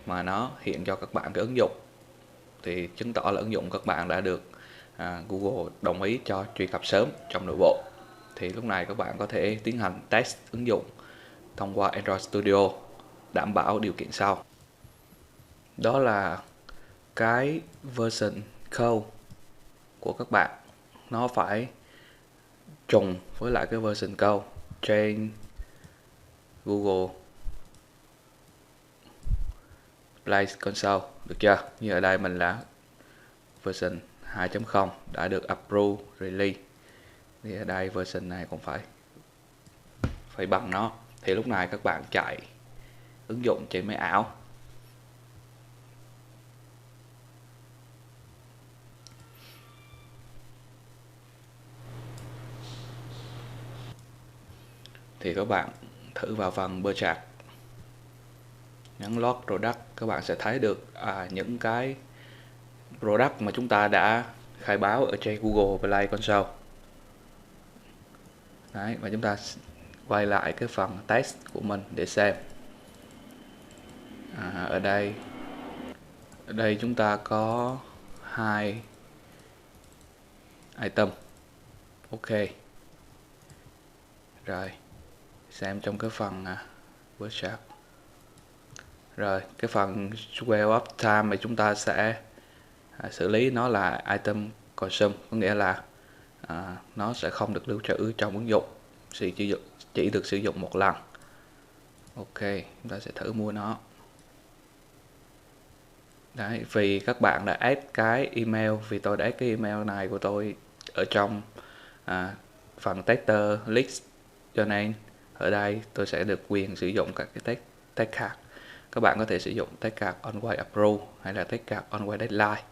A: mà nó hiện cho các bạn cái ứng dụng thì chứng tỏ là ứng dụng các bạn đã được Google đồng ý cho truy cập sớm trong nội bộ. Thì lúc này các bạn có thể tiến hành test ứng dụng thông qua Android Studio, đảm bảo điều kiện sau. Đó là cái version code của các bạn nó phải trùng với lại cái version code trên Google Play Console, được chưa? Như ở đây mình là version 2.0 đã được approve release, thì ở đây version này cũng phải bằng nó. Thì lúc này các bạn chạy ứng dụng trên máy ảo. Thì các bạn thử vào phần Berchart, nhấn Load Product, các bạn sẽ thấy được những cái product mà chúng ta đã khai báo ở trên Google Play Console. Đấy, và chúng ta quay lại cái phần test của mình để xem. Ở đây chúng ta có 2 item. Ok. Rồi, xem trong cái phần workshop. Rồi, cái phần Swell of Time mà chúng ta sẽ xử lý nó là item consume, có nghĩa là nó sẽ không được lưu trữ trong ứng dụng, chỉ được sử dụng một lần. Ok, chúng ta sẽ thử mua nó. Đấy, vì các bạn đã add cái email, vì tôi đã add cái email này của tôi ở trong phần tester list, cho nên ở đây tôi sẽ được quyền sử dụng các cái tag card. Các bạn có thể sử dụng tag card on-way approve, hay là tag card on-way deadline,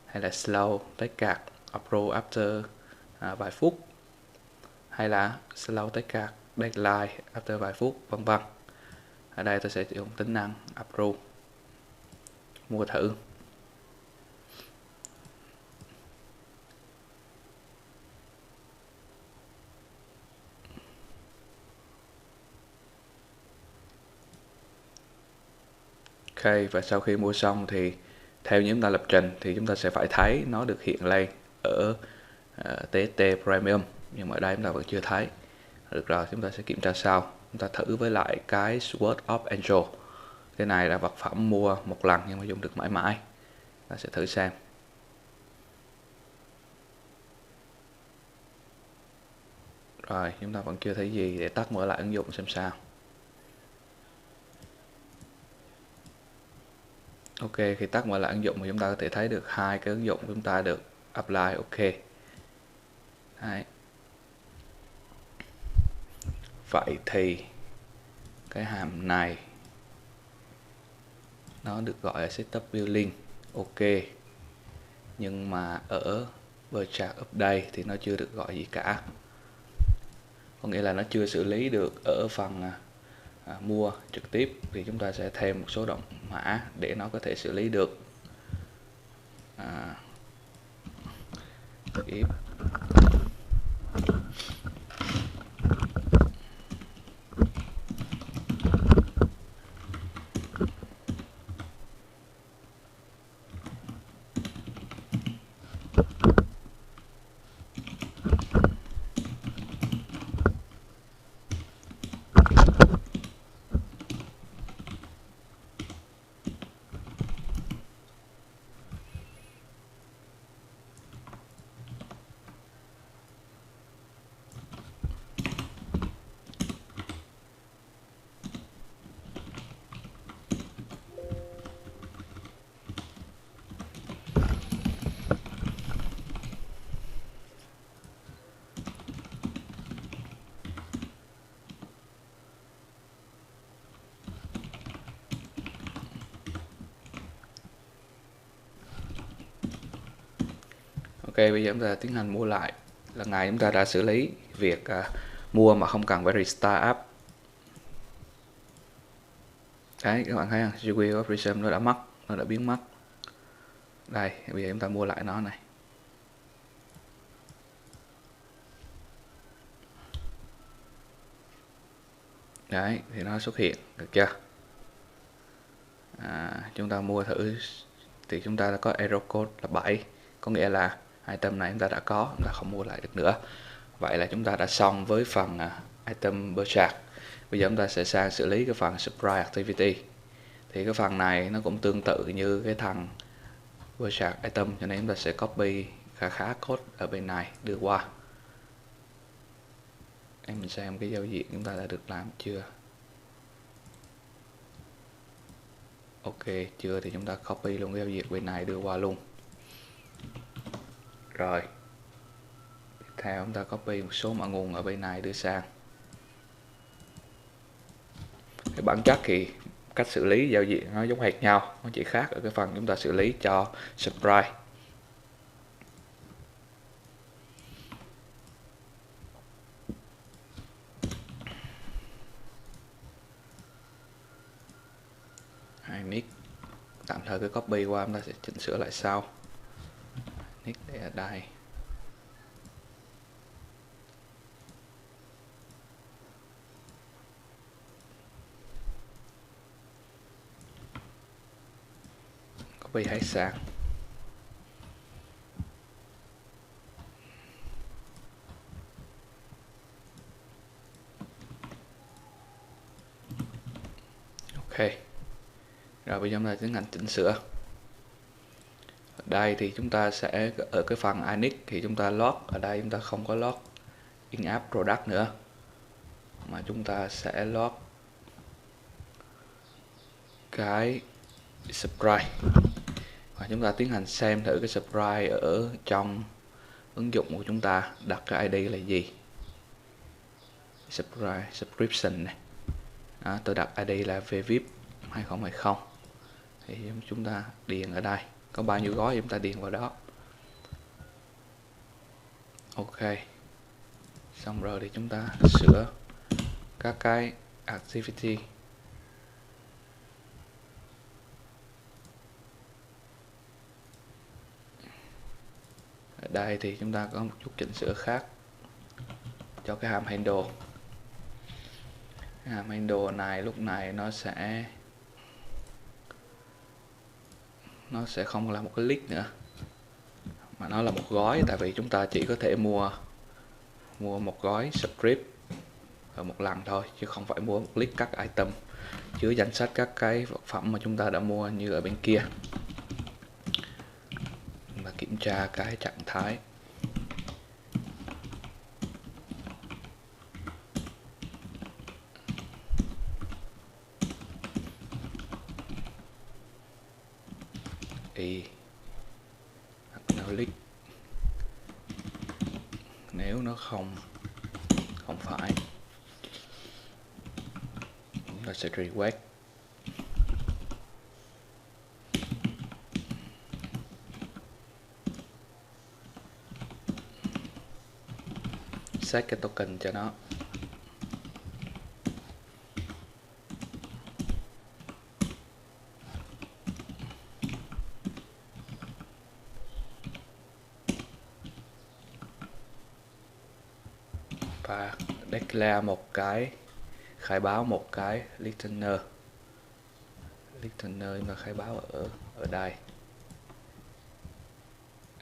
A: hay là slow tag card approve after vài phút, hay là slow tag card deadline after vài phút, vân vân. Ở đây tôi sẽ sử dụng tính năng approve, mua thử. Ok, và sau khi mua xong thì theo như chúng ta lập trình thì chúng ta sẽ phải thấy nó được hiện lên ở TST Premium, nhưng mà ở đây chúng ta vẫn chưa thấy. Được rồi, chúng ta sẽ kiểm tra sau. Chúng ta thử với lại cái Sword of Angel. Cái này là vật phẩm mua một lần nhưng mà dùng được mãi mãi. Ta sẽ thử xem. Rồi, chúng ta vẫn chưa thấy gì, để tắt mở lại ứng dụng xem sao. Ok, khi tắt mở lại ứng dụng thì chúng ta có thể thấy được hai cái ứng dụng chúng ta được apply. Ok. Đấy. Vậy thì cái hàm này nó được gọi là setup billing. Ok. Nhưng mà ở Berchart Update thì nó chưa được gọi gì cả. Có nghĩa là nó chưa xử lý được ở phần mua trực tiếp, thì chúng ta sẽ thêm một số động mã để nó có thể xử lý được. If Ok, bây giờ chúng ta tiến hành mua lại. Lần này chúng ta đã xử lý việc mua mà không cần phải restart app. Đấy, các bạn thấy không? Jewel of Resume nó đã mất, nó đã biến mất. Đây, bây giờ chúng ta mua lại nó này. Đấy, thì nó xuất hiện, được chưa? Chúng ta mua thử thì chúng ta đã có error code là 7, có nghĩa là item này chúng ta đã có, chúng ta không mua lại được nữa. Vậy là chúng ta đã xong với phần item Berchart. Bây giờ chúng ta sẽ sang xử lý cái phần Supply Activity. Thì cái phần này nó cũng tương tự như cái thằng Berchart item, cho nên chúng ta sẽ copy khá code ở bên này đưa qua. Mình xem cái giao diện chúng ta đã được làm chưa. Ok chưa thì chúng ta copy luôn cái giao diện bên này đưa qua luôn. Rồi tiếp theo chúng ta copy một số mã nguồn ở bên này đưa sang. Cái bản chất thì cách xử lý giao diện nó giống hệt nhau, nó chỉ khác ở cái phần chúng ta xử lý cho subscribe. Nick tạm thời cứ copy qua, chúng ta sẽ chỉnh sửa lại sau. Nick để ở đây. Copy hết sang. Ok. Rồi bây giờ chúng ta tiến hành chỉnh sửa. Ở đây thì chúng ta sẽ ở cái phần iNick thì chúng ta log, ở đây chúng ta không có log in-app product nữa mà chúng ta sẽ log cái subscribe và chúng ta tiến hành xem thử cái subscribe ở trong ứng dụng của chúng ta đặt cái ID là gì. Subscribe subscription này. Đó, tôi đặt ID là vvip 2020 thì chúng ta điền ở đây có bao nhiêu gói chúng ta điền vào đó. Ok, xong rồi thì chúng ta sửa các cái activity. Ở đây thì chúng ta có một chút chỉnh sửa khác cho cái hàm handle. Cái hàm handle này lúc này nó sẽ không là một cái list nữa mà nó là một gói, tại vì chúng ta chỉ có thể mua một gói script ở một lần thôi chứ không phải mua một list các item chứa danh sách các cái vật phẩm mà chúng ta đã mua như ở bên kia. Và kiểm tra cái trạng thái. Acknowledge. Nếu nó không phải chúng ta sẽ request. Set cái token cho nó. Và declare một cái, khai báo một cái listener. Listener chúng ta khai báo ở đây.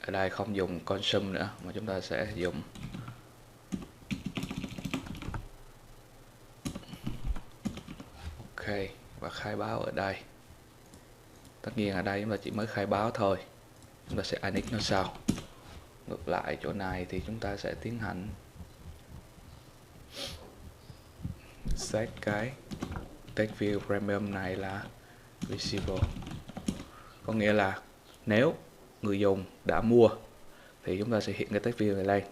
A: Ở đây không dùng consume nữa mà chúng ta sẽ dùng ok và khai báo ở đây. Tất nhiên ở đây chúng ta chỉ mới khai báo thôi, chúng ta sẽ init nó sau. Ngược lại chỗ này thì chúng ta sẽ tiến hành set cái text view premium này là visible, có nghĩa là nếu người dùng đã mua thì chúng ta sẽ hiện cái text view này lên,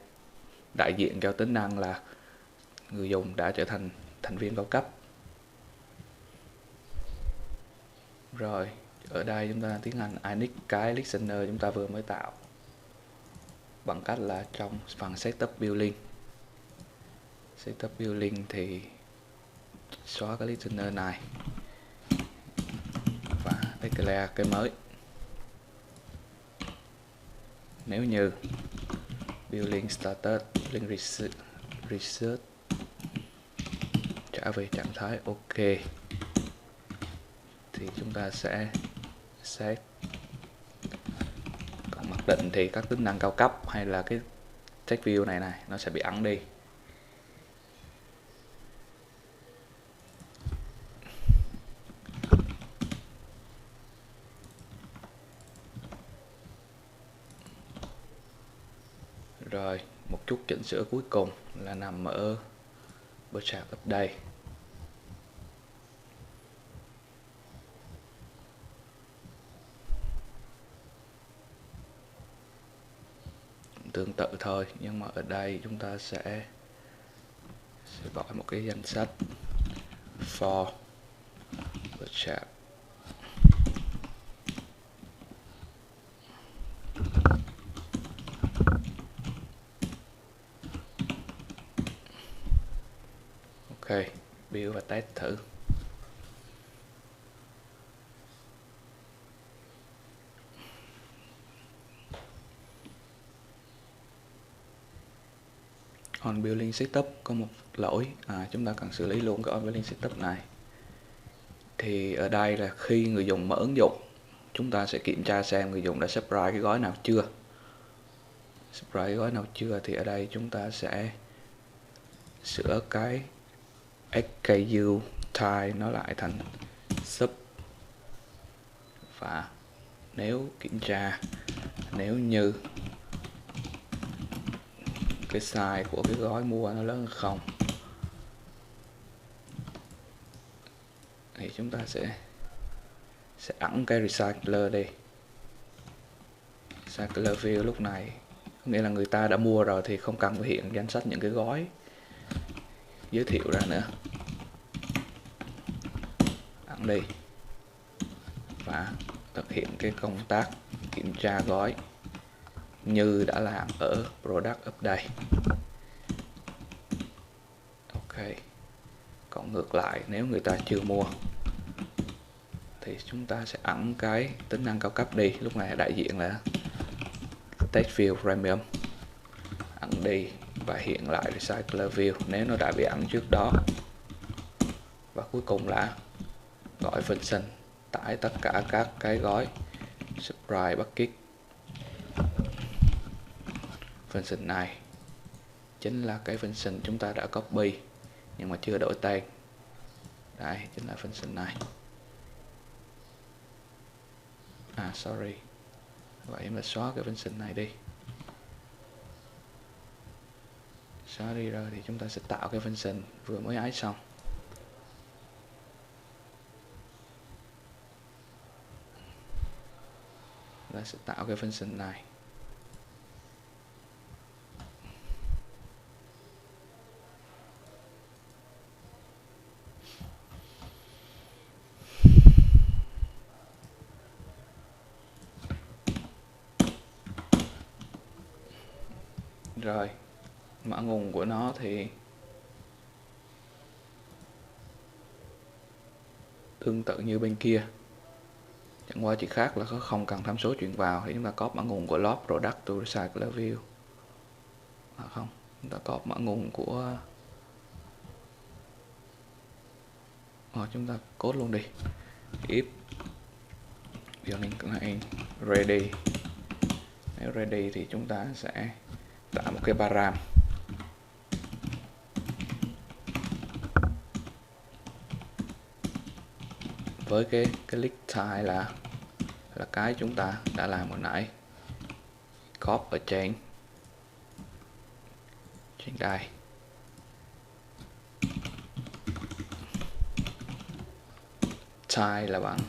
A: đại diện cho tính năng là người dùng đã trở thành thành viên cao cấp. Rồi ở đây chúng ta tiến hành init cái listener chúng ta vừa mới tạo bằng cách là trong phần setup building. Setup building thì xóa cái listener này và declare cái mới. Nếu như building started, building research trả về trạng thái ok thì chúng ta sẽ set. Còn mặc định thì các tính năng cao cấp hay là cái text view này nó sẽ bị ẩn đi. Rồi một chút chỉnh sửa cuối cùng là nằm ở Bootstrap Update. tương tự thôi, nhưng mà ở đây chúng ta sẽ gọi một cái danh sách for the chat. Ok, build và test thử. On building setup có một lỗi, chúng ta cần xử lý luôn cái on building setup này. Thì ở đây là khi người dùng mở ứng dụng, chúng ta sẽ kiểm tra xem người dùng đã subscribe cái gói nào chưa. Subscribe cái gói nào chưa thì ở đây chúng ta sẽ sửa cái SKU type nó lại thành sub. Và nếu kiểm tra, nếu như cái size của cái gói mua nó lớn hơn không thì chúng ta sẽ ẩn cái recycler đi. Recycler view lúc này có nghĩa là người ta đã mua rồi thì không cần phải hiện danh sách những cái gói giới thiệu ra nữa. Ẩn đi và thực hiện cái công tác kiểm tra gói như đã làm ở product update. Ok. Còn ngược lại, nếu người ta chưa mua thì chúng ta sẽ ẩn cái tính năng cao cấp đi. Lúc này đại diện là text view premium. Ẩn đi và hiện lại recycler view nếu nó đã bị ẩn trước đó. Và cuối cùng là gọi function tải tất cả các cái gói subscribe bucket. Function này chính là cái function chúng ta đã copy nhưng mà chưa đổi tên. Đây chính là function này. Sorry. Vậy em là xóa cái function này đi. Xóa đi rồi thì chúng ta sẽ tạo cái function vừa mới ái xong. Chúng ta sẽ tạo cái function này. Rồi, mã nguồn của nó thì tương tự như bên kia. Chẳng qua chỉ khác là không cần tham số chuyển vào thì chúng ta copy mã nguồn của log product to recycler view. Không, chúng ta copy mã nguồn của chúng ta code luôn đi. If building client ready. Nếu ready thì chúng ta sẽ tạo một cái param với cái click type là cái chúng ta đã làm hồi nãy, copy ở trên đây. Type là bằng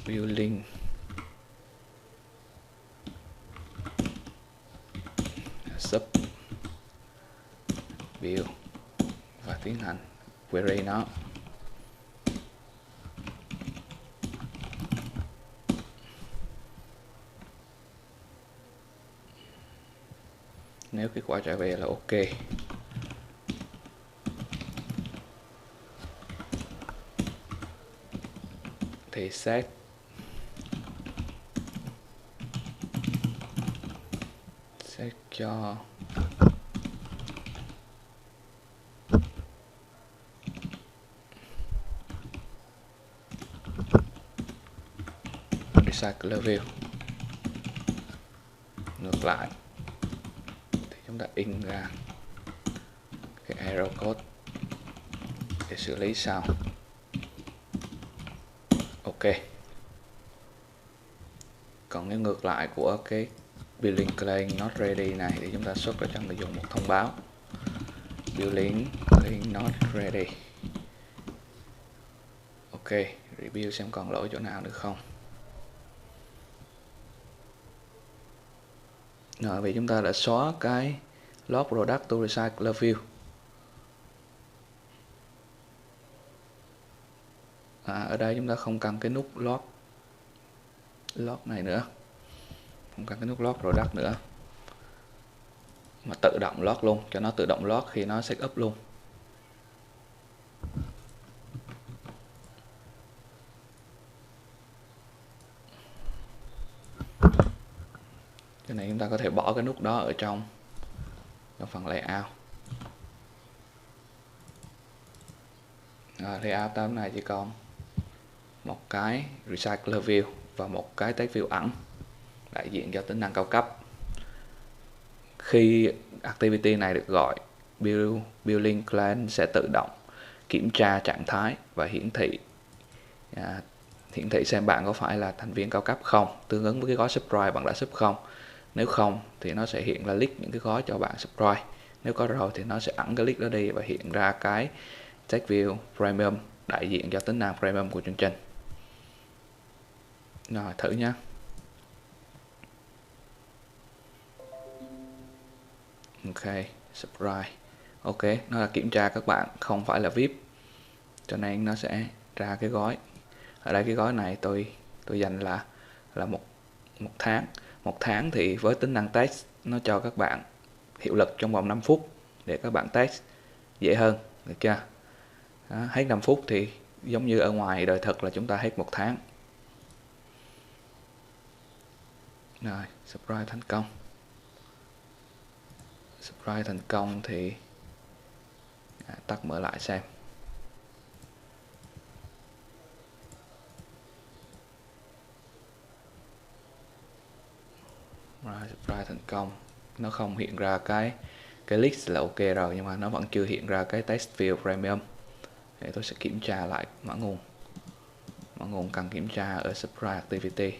A: building sub build và tiến hành query nó. Nếu kết quả trả về là ok thì set cho recycler view. Ngược lại thì chúng ta in ra cái error code để xử lý sau. Ok. Còn nếu ngược lại của cái building claim not ready này thì chúng ta xuất ra cho người dùng một thông báo building claim not ready. Ok, review xem còn lỗi chỗ nào nữa không. Rồi, vì chúng ta đã xóa cái load product to recycler view. Ở đây chúng ta không cần cái nút load này nữa, không cần cái nút load product nữa, mà tự động load luôn, cho nó tự động load khi nó set up luôn. Cho nên chúng ta có thể bỏ cái nút đó ở trong phần layout. Layout tấm này chỉ còn một cái recycler view và một cái text view ẩn đại diện cho tính năng cao cấp. Khi activity này được gọi, Building Client sẽ tự động kiểm tra trạng thái và hiển thị xem bạn có phải là thành viên cao cấp không, tương ứng với cái gói subscribe bạn đã sub không. Nếu không thì nó sẽ hiện là list những cái gói cho bạn subscribe. Nếu có rồi thì nó sẽ ẩn cái list đó đi và hiện ra cái text view premium đại diện cho tính năng premium của chương trình. Rồi, thử nhé. Ok, subscribe. Ok, nó là kiểm tra các bạn không phải là VIP, cho nên nó sẽ ra cái gói. Ở đây cái gói này tôi dành là một tháng. Một tháng thì với tính năng test nó cho các bạn hiệu lực trong vòng 5 phút để các bạn test dễ hơn, được chưa? Đó, hết 5 phút thì giống như ở ngoài đời thực là chúng ta hết 1 tháng. Rồi, subscribe thành công. Subscribe thành công thì tắt mở lại xem. Rồi, subscribe thành công. Nó không hiện ra cái list là ok rồi, nhưng mà nó vẫn chưa hiện ra cái text field premium. Để tôi sẽ kiểm tra lại mã nguồn. Mã nguồn cần kiểm tra ở subscribe activity.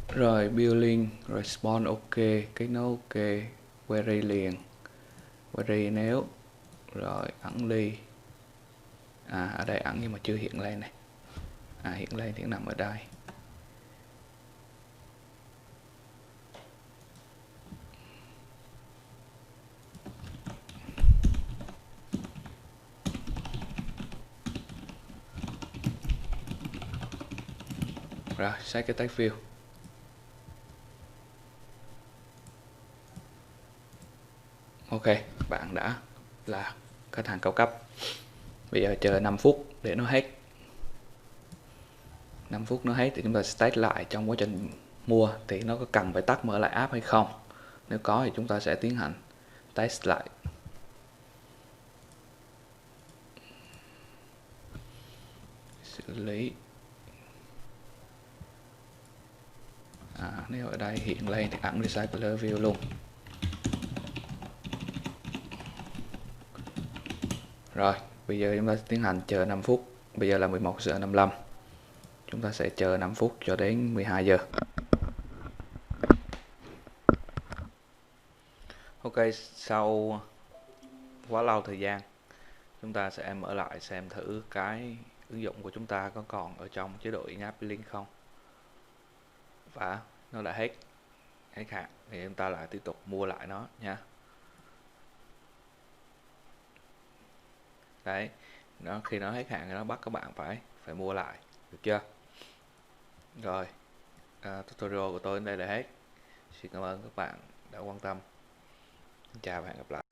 A: Rồi, building response ok, kết nối ok, query liền, query nếu, rồi ẩn ly. Ở đây ẩn nhưng mà chưa hiện lên này. Hiện lên thì nằm ở đây. Rồi, set cái text view. Ok, bạn đã là khách hàng cao cấp. Bây giờ chờ 5 phút để nó hết. 5 phút nó hết thì chúng ta sẽ test lại trong quá trình mua thì nó có cần phải tắt mở lại app hay không. Nếu có thì chúng ta sẽ tiến hành test lại. Xử lý. Nếu ở đây hiện lên thì ẩn recycler view luôn. Rồi, bây giờ chúng ta tiến hành chờ 5 phút. Bây giờ là 11 giờ 55. Chúng ta sẽ chờ 5 phút cho đến 12 giờ. Ok, sau quá lâu thời gian, chúng ta sẽ mở lại xem thử cái ứng dụng của chúng ta có còn ở trong chế độ in-app billing không. Và nó đã hết hạn thì chúng ta lại tiếp tục mua lại nó nha. Đấy, khi nó hết hạn thì nó bắt các bạn phải mua lại, được chưa? Rồi, tutorial của tôi đến đây là hết. Xin cảm ơn các bạn đã quan tâm. Chào và hẹn gặp lại.